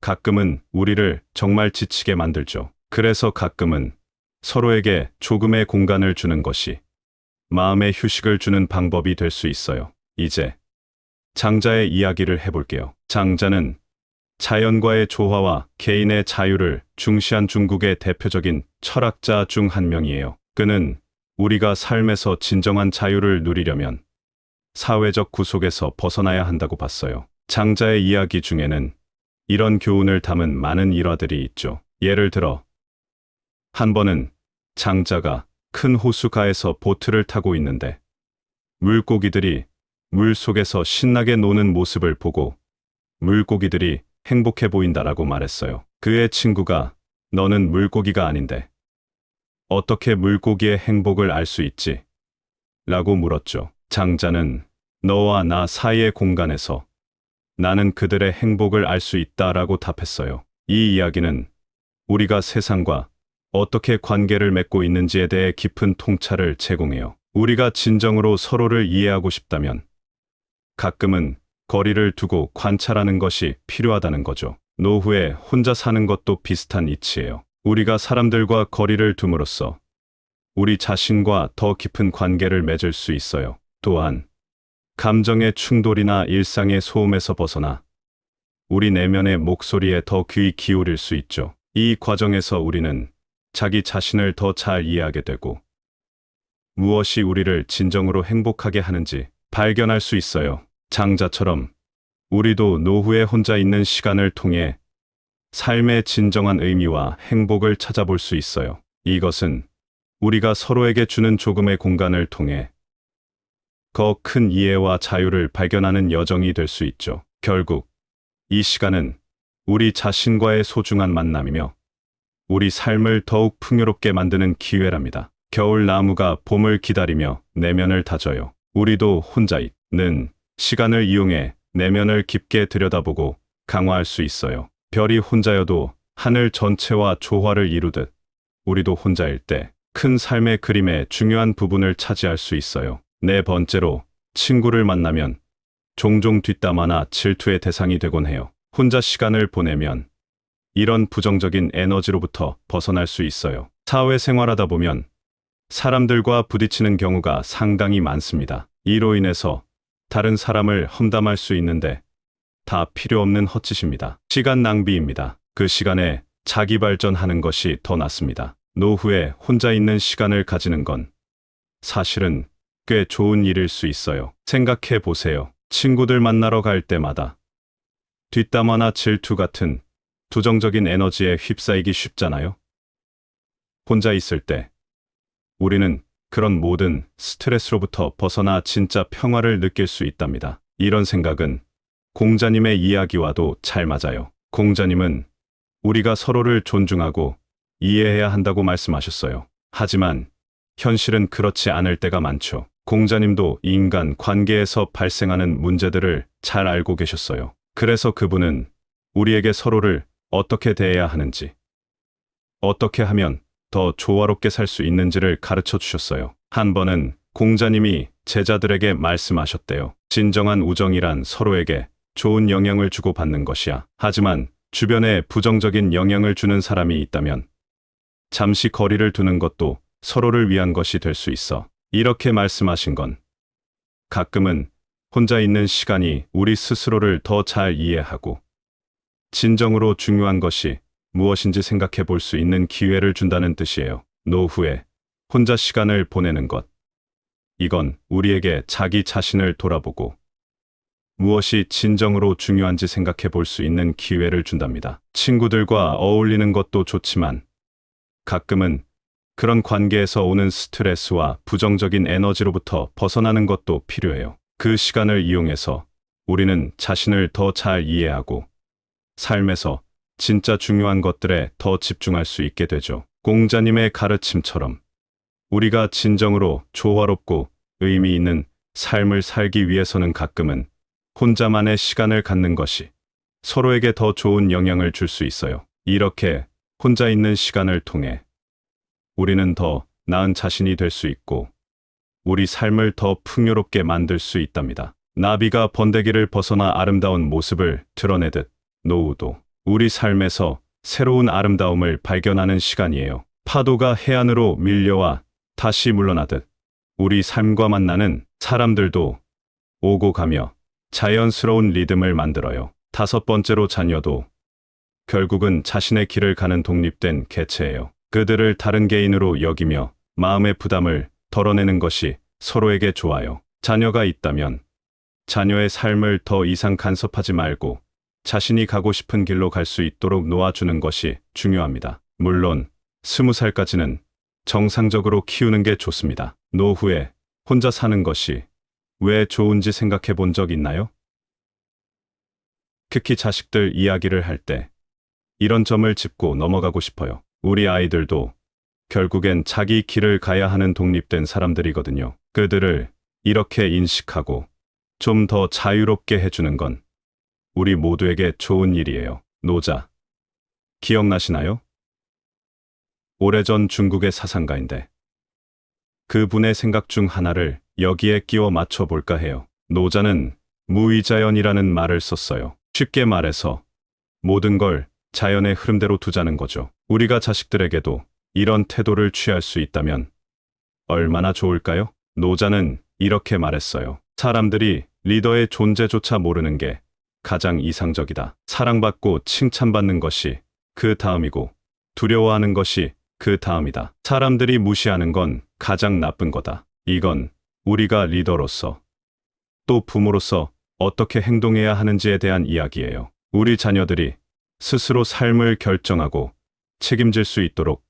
가끔은 우리를 정말 지치게 만들죠. 그래서 가끔은 서로에게 조금의 공간을 주는 것이 마음의 휴식을 주는 방법이 될 수 있어요. 이제 장자의 이야기를 해볼게요. 장자는 자연과의 조화와 개인의 자유를 중시한 중국의 대표적인 철학자 중 한 명이에요. 그는 우리가 삶에서 진정한 자유를 누리려면 사회적 구속에서 벗어나야 한다고 봤어요. 장자의 이야기 중에는 이런 교훈을 담은 많은 일화들이 있죠. 예를 들어 한 번은 장자가 큰 호수가에서 보트를 타고 있는데 물고기들이 물 속에서 신나게 노는 모습을 보고 물고기들이 행복해 보인다라고 말했어요. 그의 친구가 너는 물고기가 아닌데 어떻게 물고기의 행복을 알 수 있지? 라고 물었죠. 장자는 너와 나 사이의 공간에서 나는 그들의 행복을 알 수 있다라고 답했어요. 이 이야기는 우리가 세상과 어떻게 관계를 맺고 있는지에 대해 깊은 통찰을 제공해요. 우리가 진정으로 서로를 이해하고 싶다면 가끔은 거리를 두고 관찰하는 것이 필요하다는 거죠. 노후에 혼자 사는 것도 비슷한 이치예요. 우리가 사람들과 거리를 둠으로써 우리 자신과 더 깊은 관계를 맺을 수 있어요. 또한 감정의 충돌이나 일상의 소음에서 벗어나 우리 내면의 목소리에 더 귀 기울일 수 있죠. 이 과정에서 우리는 자기 자신을 더 잘 이해하게 되고 무엇이 우리를 진정으로 행복하게 하는지 발견할 수 있어요. 장자처럼 우리도 노후에 혼자 있는 시간을 통해 삶의 진정한 의미와 행복을 찾아볼 수 있어요. 이것은 우리가 서로에게 주는 조금의 공간을 통해 더 큰 이해와 자유를 발견하는 여정이 될 수 있죠. 결국 이 시간은 우리 자신과의 소중한 만남이며 우리 삶을 더욱 풍요롭게 만드는 기회랍니다. 겨울 나무가 봄을 기다리며 내면을 다져요. 우리도 혼자 있는 시간을 이용해 내면을 깊게 들여다보고 강화할 수 있어요. 별이 혼자여도 하늘 전체와 조화를 이루듯 우리도 혼자일 때 큰 삶의 그림의 중요한 부분을 차지할 수 있어요. 네 번째로 친구를 만나면 종종 뒷담화나 질투의 대상이 되곤 해요. 혼자 시간을 보내면 이런 부정적인 에너지로부터 벗어날 수 있어요. 사회생활하다 보면 사람들과 부딪히는 경우가 상당히 많습니다. 이로 인해서 다른 사람을 험담할 수 있는데 다 필요 없는 헛짓입니다. 시간 낭비입니다. 그 시간에 자기 발전하는 것이 더 낫습니다. 노후에 혼자 있는 시간을 가지는 건 사실은 꽤 좋은 일일 수 있어요. 생각해 보세요. 친구들 만나러 갈 때마다 뒷담화나 질투 같은 부정적인 에너지에 휩싸이기 쉽잖아요. 혼자 있을 때 우리는 그런 모든 스트레스로부터 벗어나 진짜 평화를 느낄 수 있답니다. 이런 생각은 공자님의 이야기와도 잘 맞아요. 공자님은 우리가 서로를 존중하고 이해해야 한다고 말씀하셨어요. 하지만 현실은 그렇지 않을 때가 많죠. 공자님도 인간 관계에서 발생하는 문제들을 잘 알고 계셨어요. 그래서 그분은 우리에게 서로를 어떻게 대해야 하는지, 어떻게 하면 더 조화롭게 살 수 있는지를 가르쳐 주셨어요. 한 번은 공자님이 제자들에게 말씀하셨대요. 진정한 우정이란 서로에게 좋은 영향을 주고받는 것이야. 하지만 주변에 부정적인 영향을 주는 사람이 있다면 잠시 거리를 두는 것도 서로를 위한 것이 될 수 있어. 이렇게 말씀하신 건 가끔은 혼자 있는 시간이 우리 스스로를 더 잘 이해하고 진정으로 중요한 것이 무엇인지 생각해 볼 수 있는 기회를 준다는 뜻이에요. 노후에 혼자 시간을 보내는 것. 이건 우리에게 자기 자신을 돌아보고 무엇이 진정으로 중요한지 생각해 볼 수 있는 기회를 준답니다. 친구들과 어울리는 것도 좋지만 가끔은 그런 관계에서 오는 스트레스와 부정적인 에너지로부터 벗어나는 것도 필요해요. 그 시간을 이용해서 우리는 자신을 더 잘 이해하고 삶에서 진짜 중요한 것들에 더 집중할 수 있게 되죠. 공자님의 가르침처럼 우리가 진정으로 조화롭고 의미 있는 삶을 살기 위해서는 가끔은 혼자만의 시간을 갖는 것이 서로에게 더 좋은 영향을 줄 수 있어요. 이렇게 혼자 있는 시간을 통해 우리는 더 나은 자신이 될 수 있고 우리 삶을 더 풍요롭게 만들 수 있답니다. 나비가 번데기를 벗어나 아름다운 모습을 드러내듯 노후도 우리 삶에서 새로운 아름다움을 발견하는 시간이에요. 파도가 해안으로 밀려와 다시 물러나듯 우리 삶과 만나는 사람들도 오고 가며 자연스러운 리듬을 만들어요. 다섯 번째로 자녀도 결국은 자신의 길을 가는 독립된 개체예요. 그들을 다른 개인으로 여기며 마음의 부담을 덜어내는 것이 서로에게 좋아요. 자녀가 있다면 자녀의 삶을 더 이상 간섭하지 말고 자신이 가고 싶은 길로 갈 수 있도록 놓아주는 것이 중요합니다. 물론 20살까지는 정상적으로 키우는 게 좋습니다. 노후에 혼자 사는 것이 왜 좋은지 생각해 본 적 있나요? 특히 자식들 이야기를 할 때 이런 점을 짚고 넘어가고 싶어요. 우리 아이들도 결국엔 자기 길을 가야 하는 독립된 사람들이거든요. 그들을 이렇게 인식하고 좀 더 자유롭게 해주는 건 우리 모두에게 좋은 일이에요. 노자. 기억나시나요? 오래전 중국의 사상가인데 그분의 생각 중 하나를 여기에 끼워 맞춰 볼까 해요. 노자는 무위자연이라는 말을 썼어요. 쉽게 말해서 모든 걸 자연의 흐름대로 두자는 거죠. 우리가 자식들에게도 이런 태도를 취할 수 있다면 얼마나 좋을까요? 노자는 이렇게 말했어요. 사람들이 리더의 존재조차 모르는 게 가장 이상적이다. 사랑받고 칭찬받는 것이 그 다음이고 두려워하는 것이 그 다음이다. 사람들이 무시하는 건 가장 나쁜 거다. 이건 우리가 리더로서 또 부모로서 어떻게 행동해야 하는지에 대한 이야기예요. 우리 자녀들이 스스로 삶을 결정하고 책임질 수 있도록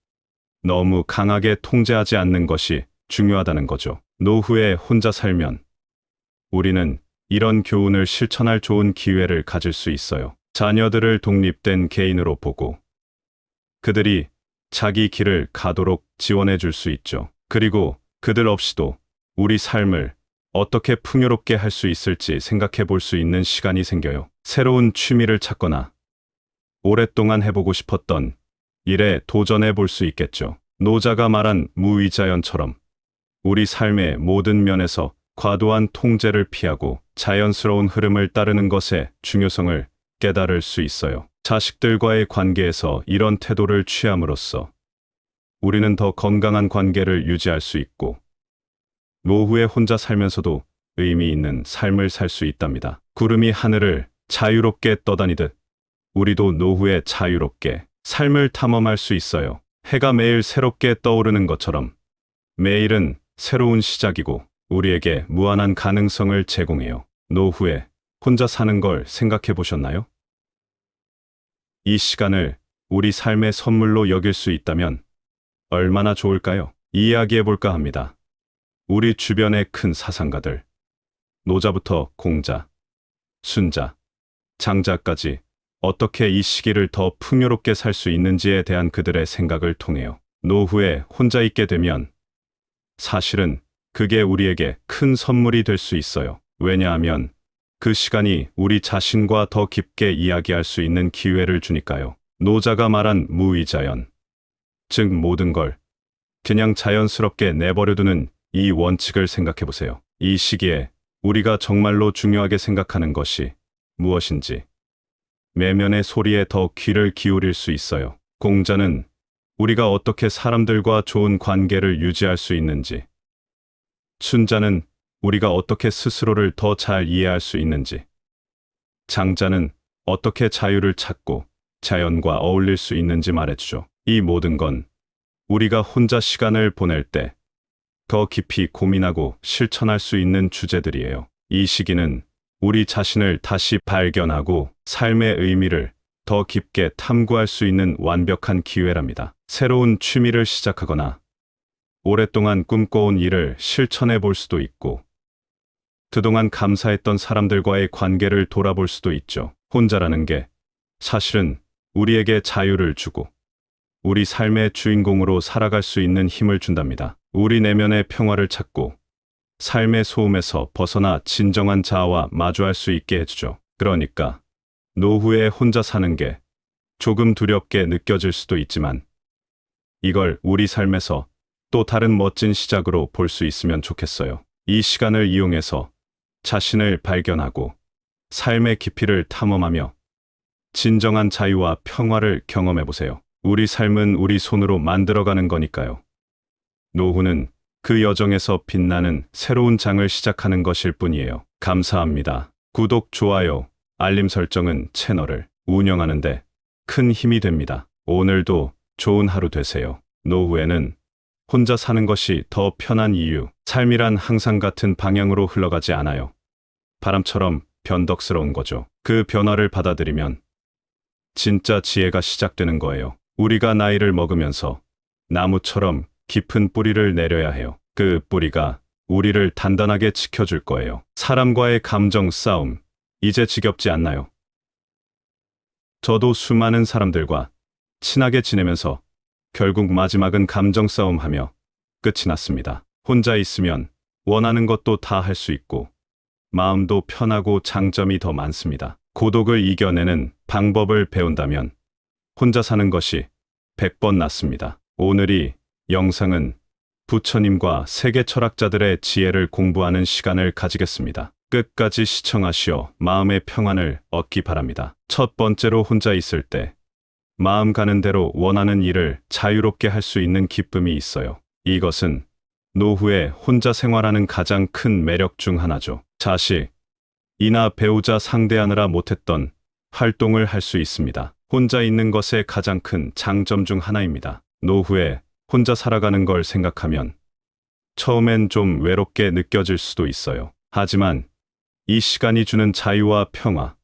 너무 강하게 통제하지 않는 것이 중요하다는 거죠. 노후에 혼자 살면 우리는 이런 교훈을 실천할 좋은 기회를 가질 수 있어요. 자녀들을 독립된 개인으로 보고 그들이 자기 길을 가도록 지원해 줄 수 있죠. 그리고 그들 없이도 우리 삶을 어떻게 풍요롭게 할 수 있을지 생각해 볼 수 있는 시간이 생겨요. 새로운 취미를 찾거나 오랫동안 해보고 싶었던 일에 도전해 볼 수 있겠죠. 노자가 말한 무위자연처럼 우리 삶의 모든 면에서 과도한 통제를 피하고 자연스러운 흐름을 따르는 것의 중요성을 깨달을 수 있어요. 자식들과의 관계에서 이런 태도를 취함으로써 우리는 더 건강한 관계를 유지할 수 있고 노후에 혼자 살면서도 의미 있는 삶을 살 수 있답니다. 구름이 하늘을 자유롭게 떠다니듯 우리도 노후에 자유롭게 삶을 탐험할 수 있어요. 해가 매일 새롭게 떠오르는 것처럼 매일은 새로운 시작이고 우리에게 무한한 가능성을 제공해요. 노후에 혼자 사는 걸 생각해 보셨나요? 이 시간을 우리 삶의 선물로 여길 수 있다면 얼마나 좋을까요? 이야기해 볼까 합니다. 우리 주변의 큰 사상가들, 노자부터 공자, 순자, 장자까지 어떻게 이 시기를 더 풍요롭게 살 수 있는지에 대한 그들의 생각을 통해요. 노후에 혼자 있게 되면 사실은 그게 우리에게 큰 선물이 될 수 있어요. 왜냐하면 그 시간이 우리 자신과 더 깊게 이야기할 수 있는 기회를 주니까요. 노자가 말한 무위자연, 즉 모든 걸 그냥 자연스럽게 내버려두는 이 원칙을 생각해 보세요. 이 시기에 우리가 정말로 중요하게 생각하는 것이 무엇인지 내면의 소리에 더 귀를 기울일 수 있어요. 공자는 우리가 어떻게 사람들과 좋은 관계를 유지할 수 있는지, 순자는 우리가 어떻게 스스로를 더 잘 이해할 수 있는지, 장자는 어떻게 자유를 찾고 자연과 어울릴 수 있는지 말해주죠. 이 모든 건 우리가 혼자 시간을 보낼 때 더 깊이 고민하고 실천할 수 있는 주제들이에요. 이 시기는 우리 자신을 다시 발견하고 삶의 의미를 더 깊게 탐구할 수 있는 완벽한 기회랍니다. 새로운 취미를 시작하거나 오랫동안 꿈꿔온 일을 실천해 볼 수도 있고 그동안 감사했던 사람들과의 관계를 돌아볼 수도 있죠. 혼자라는 게 사실은 우리에게 자유를 주고 우리 삶의 주인공으로 살아갈 수 있는 힘을 준답니다. 우리 내면의 평화를 찾고 삶의 소음에서 벗어나 진정한 자아와 마주할 수 있게 해주죠. 그러니까 노후에 혼자 사는 게 조금 두렵게 느껴질 수도 있지만 이걸 우리 삶에서 또 다른 멋진 시작으로 볼 수 있으면 좋겠어요. 이 시간을 이용해서 자신을 발견하고 삶의 깊이를 탐험하며 진정한 자유와 평화를 경험해 보세요. 우리 삶은 우리 손으로 만들어가는 거니까요. 노후는 그 여정에서 빛나는 새로운 장을 시작하는 것일 뿐이에요. 감사합니다. 구독, 좋아요, 알림 설정은 채널을 운영하는데 큰 힘이 됩니다. 오늘도 좋은 하루 되세요. 노후에는 혼자 사는 것이 더 편한 이유. 삶이란 항상 같은 방향으로 흘러가지 않아요. 바람처럼 변덕스러운 거죠. 그 변화를 받아들이면 진짜 지혜가 시작되는 거예요. 우리가 나이를 먹으면서 나무처럼 깊은 뿌리를 내려야 해요. 그 뿌리가 우리를 단단하게 지켜줄 거예요. 사람과의 감정 싸움, 이제 지겹지 않나요? 저도 수많은 사람들과 친하게 지내면서 결국 마지막은 감정 싸움하며 끝이 났습니다. 혼자 있으면 원하는 것도 다 할 수 있고 마음도 편하고 장점이 더 많습니다. 고독을 이겨내는 방법을 배운다면 혼자 사는 것이 100번 낫습니다. 오늘 이 영상은 부처님과 세계 철학자들의 지혜를 공부하는 시간을 가지겠습니다. 끝까지 시청하시어 마음의 평안을 얻기 바랍니다. 첫 번째로 혼자 있을 때 마음 가는 대로 원하는 일을 자유롭게 할 수 있는 기쁨이 있어요. 이것은 노후에 혼자 생활하는 가장 큰 매력 중 하나죠. 자식이나 배우자 상대하느라 못했던 활동을 할 수 있습니다. 혼자 있는 것의 가장 큰 장점 중 하나입니다. 노후에 혼자 살아가는 걸 생각하면 처음엔 좀 외롭게 느껴질 수도 있어요. 하지만 이 시간이 주는 자유와 평화,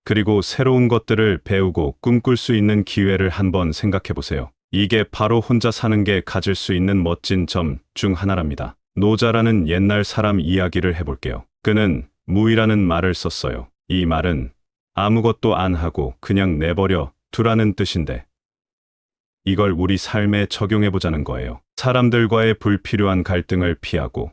그리고 새로운 것들을 배우고 꿈꿀 수 있는 기회를 한번 생각해 보세요. 이게 바로 혼자 사는 게 가질 수 있는 멋진 점 중 하나랍니다. 노자라는 옛날 사람 이야기를 해볼게요. 그는 무이라는 말을 썼어요. 이 말은 아무것도 안 하고 그냥 내버려 두라는 뜻인데 이걸 우리 삶에 적용해 보자는 거예요. 사람들과의 불필요한 갈등을 피하고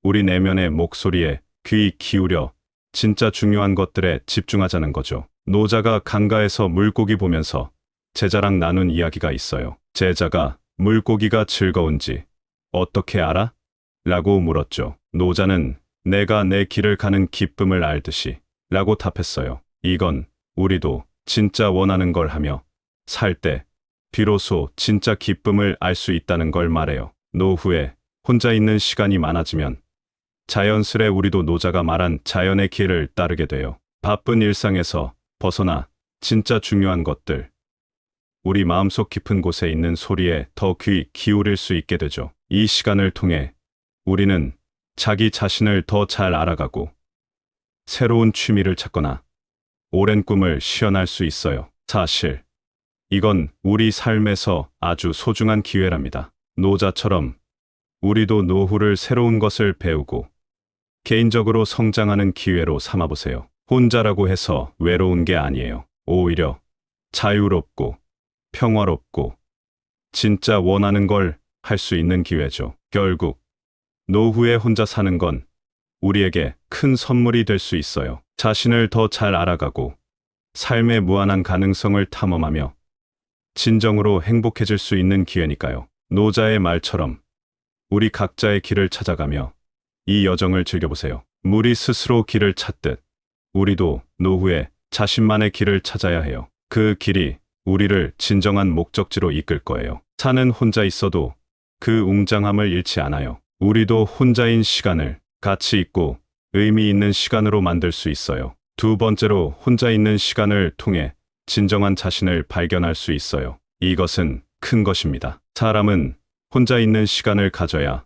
우리 내면의 목소리에 귀 기울여 진짜 중요한 것들에 집중하자는 거죠. 노자가 강가에서 물고기 보면서 제자랑 나눈 이야기가 있어요. 제자가 물고기가 즐거운지 어떻게 알아? 라고 물었죠. 노자는 내가 내 길을 가는 기쁨을 알듯이 라고 답했어요. 이건 우리도 진짜 원하는 걸 하며 살 때 비로소 진짜 기쁨을 알 수 있다는 걸 말해요. 노후에 혼자 있는 시간이 많아지면 자연스레 우리도 노자가 말한 자연의 길을 따르게 돼요. 바쁜 일상에서 벗어나 진짜 중요한 것들, 우리 마음속 깊은 곳에 있는 소리에 더 귀 기울일 수 있게 되죠. 이 시간을 통해 우리는 자기 자신을 더 잘 알아가고 새로운 취미를 찾거나 오랜 꿈을 실현할 수 있어요. 사실 이건 우리 삶에서 아주 소중한 기회랍니다. 노자처럼 우리도 노후를 새로운 것을 배우고 개인적으로 성장하는 기회로 삼아보세요. 혼자라고 해서 외로운 게 아니에요. 오히려 자유롭고 평화롭고 진짜 원하는 걸 할 수 있는 기회죠. 결국 노후에 혼자 사는 건 우리에게 큰 선물이 될 수 있어요. 자신을 더 잘 알아가고 삶의 무한한 가능성을 탐험하며 진정으로 행복해질 수 있는 기회니까요. 노자의 말처럼 우리 각자의 길을 찾아가며 이 여정을 즐겨보세요. 물이 스스로 길을 찾듯 우리도 노후에 자신만의 길을 찾아야 해요. 그 길이 우리를 진정한 목적지로 이끌 거예요. 산은 혼자 있어도 그 웅장함을 잃지 않아요. 우리도 혼자인 시간을 가치 있고 의미 있는 시간으로 만들 수 있어요. 두 번째로 혼자 있는 시간을 통해 진정한 자신을 발견할 수 있어요. 이것은 큰 것입니다. 사람은 혼자 있는 시간을 가져야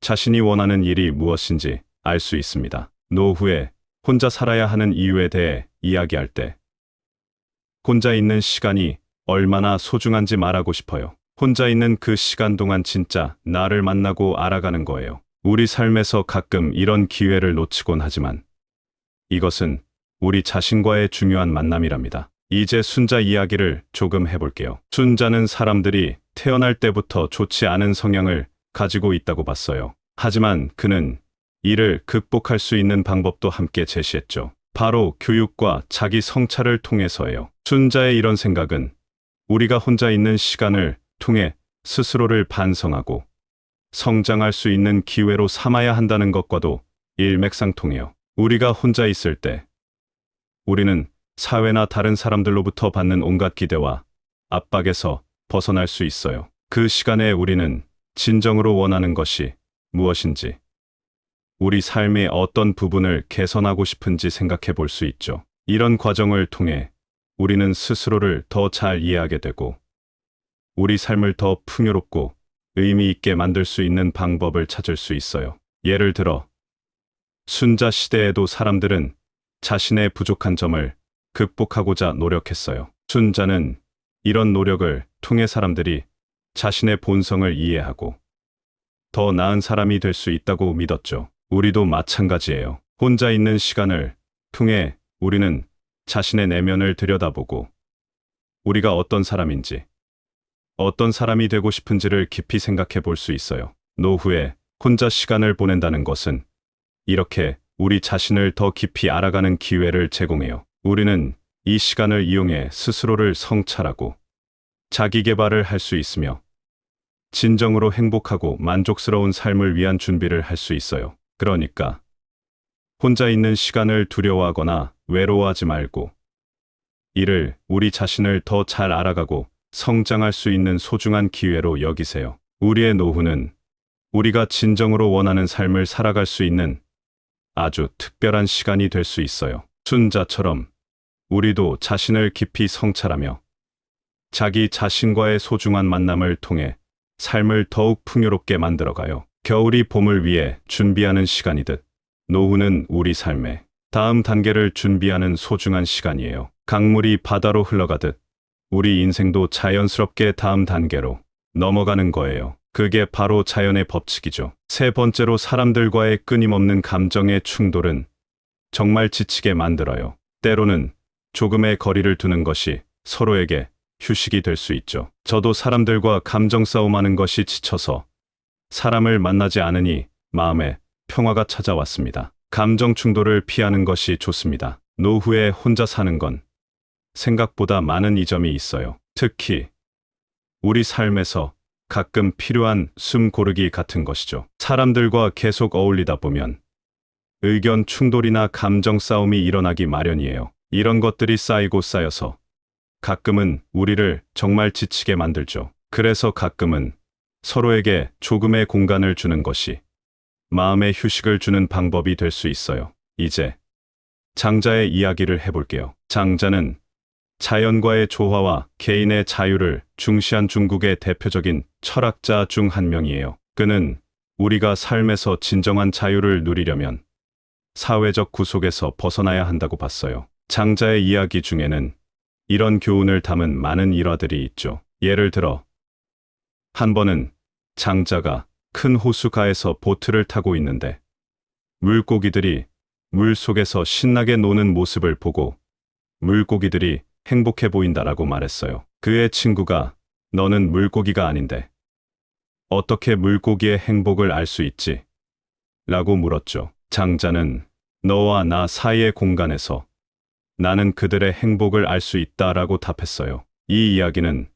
자신이 원하는 일이 무엇인지 알 수 있습니다. 노후에 혼자 살아야 하는 이유에 대해 이야기할 때 혼자 있는 시간이 얼마나 소중한지 말하고 싶어요. 혼자 있는 그 시간 동안 진짜 나를 만나고 알아가는 거예요. 우리 삶에서 가끔 이런 기회를 놓치곤 하지만 이것은 우리 자신과의 중요한 만남이랍니다. 이제 순자 이야기를 조금 해볼게요. 순자는 사람들이 태어날 때부터 좋지 않은 성향을 가지고 있다고 봤어요. 하지만 그는 이를 극복할 수 있는 방법도 함께 제시했죠. 바로 교육과 자기 성찰을 통해서예요. 순자의 이런 생각은 우리가 혼자 있는 시간을 통해 스스로를 반성하고 성장할 수 있는 기회로 삼아야 한다는 것과도 일맥상통해요. 우리가 혼자 있을 때 우리는 사회나 다른 사람들로부터 받는 온갖 기대와 압박에서 벗어날 수 있어요. 그 시간에 우리는 진정으로 원하는 것이 무엇인지 우리 삶의 어떤 부분을 개선하고 싶은지 생각해 볼 수 있죠. 이런 과정을 통해 우리는 스스로를 더 잘 이해하게 되고 우리 삶을 더 풍요롭고 의미 있게 만들 수 있는 방법을 찾을 수 있어요. 예를 들어 순자 시대에도 사람들은 자신의 부족한 점을 극복하고자 노력했어요. 순자는 이런 노력을 통해 사람들이 자신의 본성을 이해하고 더 나은 사람이 될 수 있다고 믿었죠. 우리도 마찬가지예요. 혼자 있는 시간을 통해 우리는 자신의 내면을 들여다보고 우리가 어떤 사람인지, 어떤 사람이 되고 싶은지를 깊이 생각해 볼 수 있어요. 노후에 혼자 시간을 보낸다는 것은 이렇게 우리 자신을 더 깊이 알아가는 기회를 제공해요. 우리는 이 시간을 이용해 스스로를 성찰하고 자기 개발을 할 수 있으며 진정으로 행복하고 만족스러운 삶을 위한 준비를 할 수 있어요. 그러니까 혼자 있는 시간을 두려워하거나 외로워하지 말고 이를 우리 자신을 더 잘 알아가고 성장할 수 있는 소중한 기회로 여기세요. 우리의 노후는 우리가 진정으로 원하는 삶을 살아갈 수 있는 아주 특별한 시간이 될 수 있어요. 순자처럼 우리도 자신을 깊이 성찰하며 자기 자신과의 소중한 만남을 통해 삶을 더욱 풍요롭게 만들어가요. 겨울이 봄을 위해 준비하는 시간이듯 노후는 우리 삶의 다음 단계를 준비하는 소중한 시간이에요. 강물이 바다로 흘러가듯 우리 인생도 자연스럽게 다음 단계로 넘어가는 거예요. 그게 바로 자연의 법칙이죠. 세 번째로 사람들과의 끊임없는 감정의 충돌은 정말 지치게 만들어요. 때로는 조금의 거리를 두는 것이 서로에게 휴식이 될 수 있죠. 저도 사람들과 감정 싸움하는 것이 지쳐서 사람을 만나지 않으니 마음에 평화가 찾아왔습니다. 감정 충돌을 피하는 것이 좋습니다. 노후에 혼자 사는 건 생각보다 많은 이점이 있어요. 특히 우리 삶에서 가끔 필요한 숨 고르기 같은 것이죠. 사람들과 계속 어울리다 보면 의견 충돌이나 감정 싸움이 일어나기 마련이에요. 이런 것들이 쌓이고 쌓여서 가끔은 우리를 정말 지치게 만들죠. 그래서 가끔은 서로에게 조금의 공간을 주는 것이 마음의 휴식을 주는 방법이 될 수 있어요. 이제 장자의 이야기를 해볼게요. 장자는 자연과의 조화와 개인의 자유를 중시한 중국의 대표적인 철학자 중 한 명이에요. 그는 우리가 삶에서 진정한 자유를 누리려면 사회적 구속에서 벗어나야 한다고 봤어요. 장자의 이야기 중에는 이런 교훈을 담은 많은 일화들이 있죠. 예를 들어 한 번은 장자가 큰 호수가에서 보트를 타고 있는데 물고기들이 물 속에서 신나게 노는 모습을 보고 물고기들이 행복해 보인다라고 말했어요. 그의 친구가 너는 물고기가 아닌데 어떻게 물고기의 행복을 알 수 있지? 라고 물었죠. 장자는 너와 나 사이의 공간에서 나는 그들의 행복을 알 수 있다라고 답했어요. 이 이야기는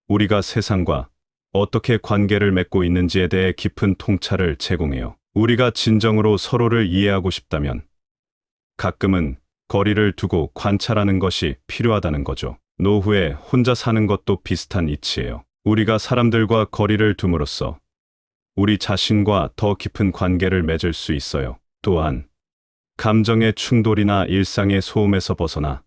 우리가 세상과 어떻게 관계를 맺고 있는지에 대해 깊은 통찰을 제공해요. 우리가 진정으로 서로를 이해하고 싶다면 가끔은 거리를 두고 관찰하는 것이 필요하다는 거죠. 노후에 혼자 사는 것도 비슷한 이치예요. 우리가 사람들과 거리를 둠으로써 우리 자신과 더 깊은 관계를 맺을 수 있어요. 또한 감정의 충돌이나 일상의 소음에서 벗어나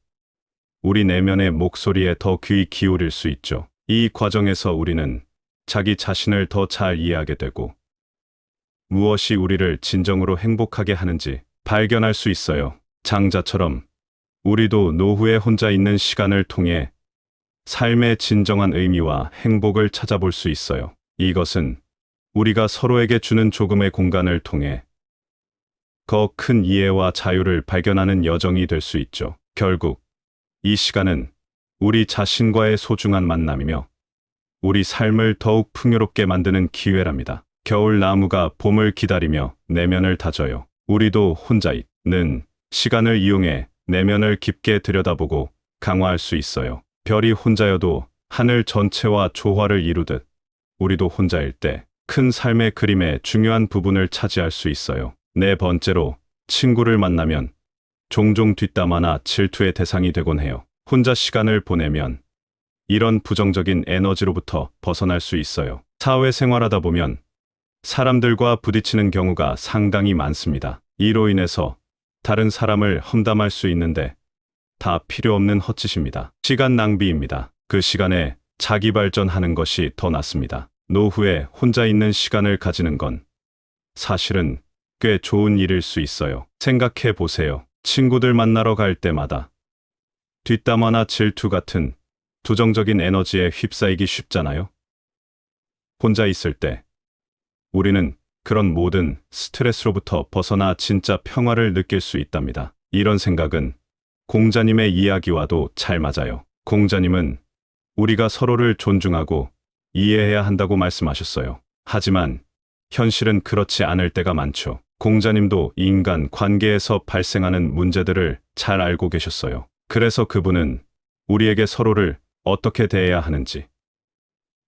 우리 내면의 목소리에 더 귀 기울일 수 있죠. 이 과정에서 우리는 자기 자신을 더 잘 이해하게 되고 무엇이 우리를 진정으로 행복하게 하는지 발견할 수 있어요. 장자처럼 우리도 노후에 혼자 있는 시간을 통해 삶의 진정한 의미와 행복을 찾아볼 수 있어요. 이것은 우리가 서로에게 주는 조금의 공간을 통해 더 큰 이해와 자유를 발견하는 여정이 될 수 있죠. 결국 이 시간은 우리 자신과의 소중한 만남이며 우리 삶을 더욱 풍요롭게 만드는 기회랍니다. 겨울 나무가 봄을 기다리며 내면을 다져요. 우리도 혼자 있는 시간을 이용해 내면을 깊게 들여다보고 강화할 수 있어요. 별이 혼자여도 하늘 전체와 조화를 이루듯 우리도 혼자일 때 큰 삶의 그림의 중요한 부분을 차지할 수 있어요. 네 번째로 친구를 만나면 종종 뒷담화나 질투의 대상이 되곤 해요. 혼자 시간을 보내면 이런 부정적인 에너지로부터 벗어날 수 있어요. 사회생활하다 보면 사람들과 부딪히는 경우가 상당히 많습니다. 이로 인해서 다른 사람을 험담할 수 있는데 다 필요 없는 헛짓입니다. 시간 낭비입니다. 그 시간에 자기 발전하는 것이 더 낫습니다. 노후에 혼자 있는 시간을 가지는 건 사실은 꽤 좋은 일일 수 있어요. 생각해 보세요. 친구들 만나러 갈 때마다 뒷담화나 질투 같은 부정적인 에너지에 휩싸이기 쉽잖아요. 혼자 있을 때 우리는 그런 모든 스트레스로부터 벗어나 진짜 평화를 느낄 수 있답니다. 이런 생각은 공자님의 이야기와도 잘 맞아요. 공자님은 우리가 서로를 존중하고 이해해야 한다고 말씀하셨어요. 하지만 현실은 그렇지 않을 때가 많죠. 공자님도 인간 관계에서 발생하는 문제들을 잘 알고 계셨어요. 그래서 그분은 우리에게 서로를 어떻게 대해야 하는지,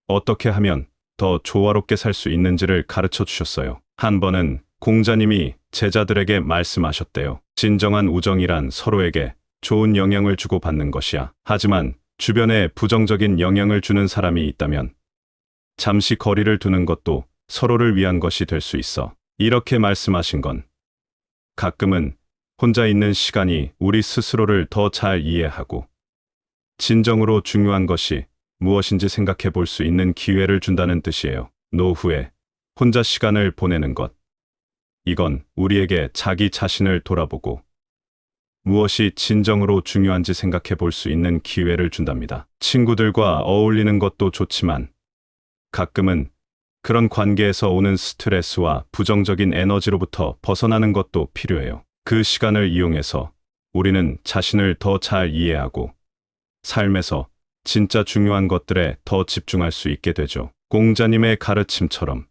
어떻게 하면 더 조화롭게 살 수 있는지를 가르쳐 주셨어요. 한 번은 공자님이 제자들에게 말씀하셨대요. 진정한 우정이란 서로에게 좋은 영향을 주고받는 것이야. 하지만 주변에 부정적인 영향을 주는 사람이 있다면 잠시 거리를 두는 것도 서로를 위한 것이 될 수 있어. 이렇게 말씀하신 건 가끔은 혼자 있는 시간이 우리 스스로를 더 잘 이해하고 진정으로 중요한 것이 무엇인지 생각해 볼 수 있는 기회를 준다는 뜻이에요. 노후에 혼자 시간을 보내는 것. 이건 우리에게 자기 자신을 돌아보고 무엇이 진정으로 중요한지 생각해 볼 수 있는 기회를 준답니다. 친구들과 어울리는 것도 좋지만 가끔은 그런 관계에서 오는 스트레스와 부정적인 에너지로부터 벗어나는 것도 필요해요. 그 시간을 이용해서 우리는 자신을 더 잘 이해하고 삶에서 진짜 중요한 것들에 더 집중할 수 있게 되죠. 공자님의 가르침처럼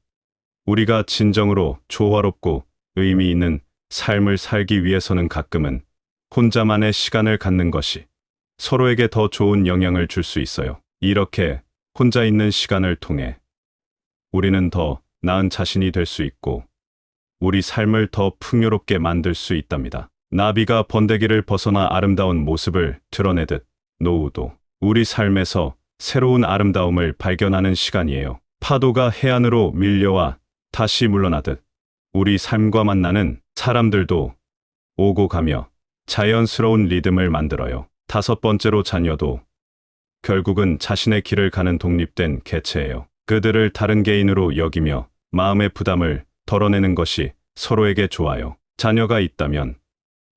우리가 진정으로 조화롭고 의미 있는 삶을 살기 위해서는 가끔은 혼자만의 시간을 갖는 것이 서로에게 더 좋은 영향을 줄 수 있어요. 이렇게 혼자 있는 시간을 통해 우리는 더 나은 자신이 될 수 있고 우리 삶을 더 풍요롭게 만들 수 있답니다. 나비가 번데기를 벗어나 아름다운 모습을 드러내듯 노후도 우리 삶에서 새로운 아름다움을 발견하는 시간이에요. 파도가 해안으로 밀려와 다시 물러나듯 우리 삶과 만나는 사람들도 오고 가며 자연스러운 리듬을 만들어요. 다섯 번째로 자녀도 결국은 자신의 길을 가는 독립된 개체예요. 그들을 다른 개인으로 여기며 마음의 부담을 덜어내는 것이 서로에게 좋아요. 자녀가 있다면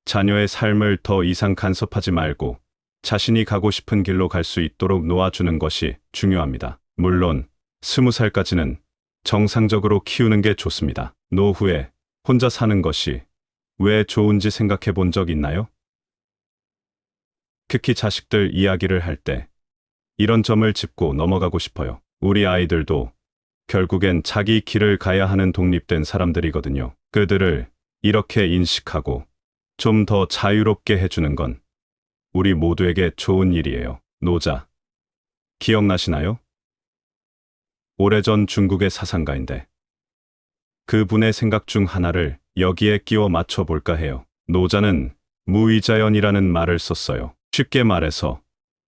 자녀의 삶을 더 이상 간섭하지 말고 자신이 가고 싶은 길로 갈 수 있도록 놓아주는 것이 중요합니다. 물론 20살까지는 정상적으로 키우는 게 좋습니다. 노후에 혼자 사는 것이 왜 좋은지 생각해 본 적 있나요? 특히 자식들 이야기를 할 때 이런 점을 짚고 넘어가고 싶어요. 우리 아이들도 결국엔 자기 길을 가야 하는 독립된 사람들이거든요. 그들을 이렇게 인식하고 좀 더 자유롭게 해주는 건 우리 모두에게 좋은 일이에요. 노자. 기억나시나요? 오래전 중국의 사상가인데 그분의 생각 중 하나를 여기에 끼워 맞춰 볼까 해요. 노자는 무위자연이라는 말을 썼어요. 쉽게 말해서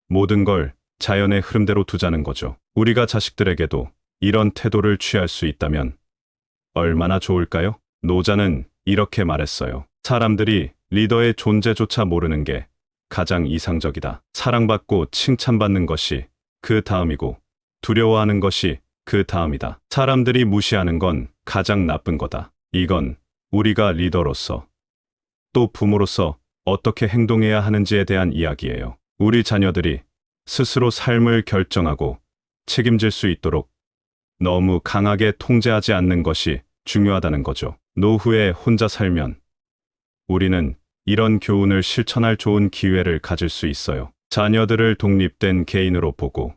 모든 걸 자연의 흐름대로 두자는 거죠. 우리가 자식들에게도 이런 태도를 취할 수 있다면 얼마나 좋을까요? 노자는 이렇게 말했어요. 사람들이 리더의 존재조차 모르는 게 가장 이상적이다. 사랑받고 칭찬받는 것이 그 다음이고 두려워하는 것이 그 다음이다. 사람들이 무시하는 건 가장 나쁜 거다. 이건 우리가 리더로서 또 부모로서 어떻게 행동해야 하는지에 대한 이야기예요. 우리 자녀들이 스스로 삶을 결정하고 책임질 수 있도록 너무 강하게 통제하지 않는 것이 중요하다는 거죠. 노후에 혼자 살면 우리는 이런 교훈을 실천할 좋은 기회를 가질 수 있어요. 자녀들을 독립된 개인으로 보고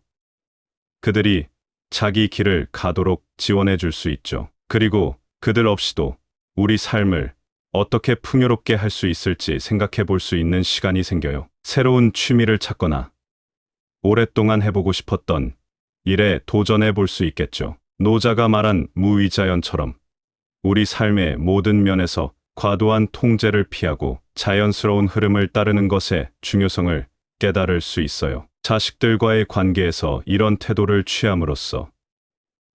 그들이 자기 길을 가도록 지원해 줄 수 있죠. 그리고 그들 없이도 우리 삶을 어떻게 풍요롭게 할 수 있을지 생각해 볼 수 있는 시간이 생겨요. 새로운 취미를 찾거나 오랫동안 해보고 싶었던 일에 도전해 볼 수 있겠죠. 노자가 말한 무위자연처럼 우리 삶의 모든 면에서 과도한 통제를 피하고 자연스러운 흐름을 따르는 것의 중요성을 깨달을 수 있어요. 자식들과의 관계에서 이런 태도를 취함으로써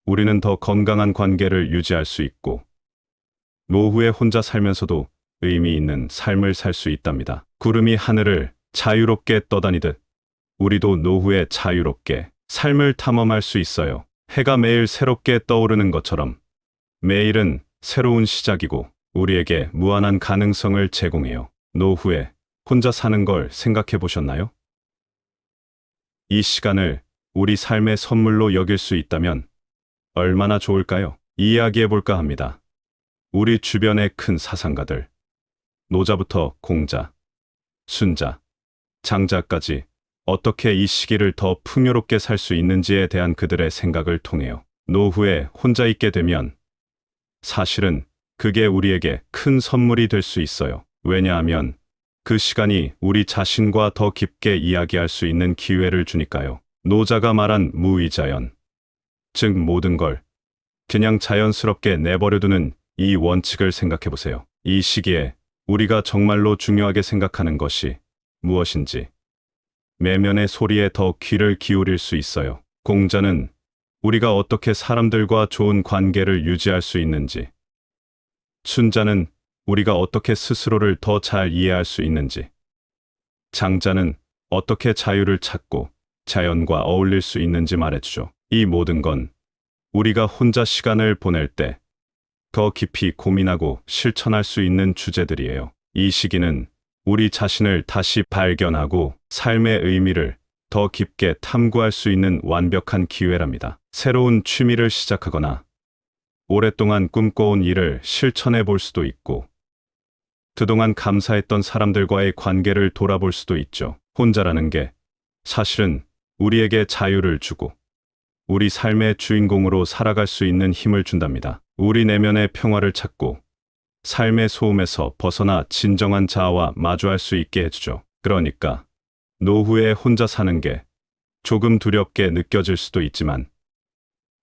우리는 더 건강한 관계를 유지할 수 있고, 노후에 혼자 살면서도 의미 있는 삶을 살 수 있답니다. 구름이 하늘을 자유롭게 떠다니듯 우리도 노후에 자유롭게 삶을 탐험할 수 있어요. 해가 매일 새롭게 떠오르는 것처럼 매일은 새로운 시작이고 우리에게 무한한 가능성을 제공해요. 노후에 혼자 사는 걸 생각해 보셨나요? 이 시간을 우리 삶의 선물로 여길 수 있다면 얼마나 좋을까요? 이야기해 볼까 합니다. 우리 주변의 큰 사상가들, 노자부터 공자, 순자, 장자까지 어떻게 이 시기를 더 풍요롭게 살 수 있는지에 대한 그들의 생각을 통해요. 노후에 혼자 있게 되면 사실은 그게 우리에게 큰 선물이 될 수 있어요. 왜냐하면 그 시간이 우리 자신과 더 깊게 이야기할 수 있는 기회를 주니까요. 노자가 말한 무의자연, 즉 모든 걸 그냥 자연스럽게 내버려두는 이 원칙을 생각해 보세요. 이 시기에 우리가 정말로 중요하게 생각하는 것이 무엇인지 내면의 소리에 더 귀를 기울일 수 있어요. 공자는 우리가 어떻게 사람들과 좋은 관계를 유지할 수 있는지, 순자는 우리가 어떻게 스스로를 더 잘 이해할 수 있는지, 장자는 어떻게 자유를 찾고 자연과 어울릴 수 있는지 말해주죠. 이 모든 건 우리가 혼자 시간을 보낼 때 더 깊이 고민하고 실천할 수 있는 주제들이에요. 이 시기는 우리 자신을 다시 발견하고 삶의 의미를 더 깊게 탐구할 수 있는 완벽한 기회랍니다. 새로운 취미를 시작하거나 오랫동안 꿈꿔온 일을 실천해 볼 수도 있고, 그동안 감사했던 사람들과의 관계를 돌아볼 수도 있죠. 혼자라는 게 사실은 우리에게 자유를 주고 우리 삶의 주인공으로 살아갈 수 있는 힘을 준답니다. 우리 내면의 평화를 찾고 삶의 소음에서 벗어나 진정한 자아와 마주할 수 있게 해주죠. 그러니까 노후에 혼자 사는 게 조금 두렵게 느껴질 수도 있지만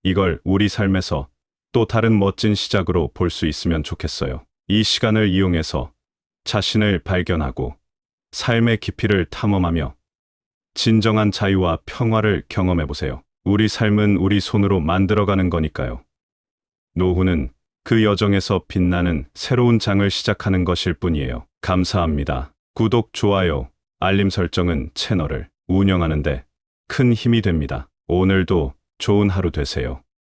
이걸 우리 삶에서 또 다른 멋진 시작으로 볼 수 있으면 좋겠어요. 이 시간을 이용해서 자신을 발견하고 삶의 깊이를 탐험하며 진정한 자유와 평화를 경험해 보세요. 우리 삶은 우리 손으로 만들어가는 거니까요. 노후는 그 여정에서 빛나는 새로운 장을 시작하는 것일 뿐이에요. 감사합니다. 구독, 좋아요, 알림 설정은 채널을 운영하는데 큰 힘이 됩니다. 오늘도 좋은 하루 되세요.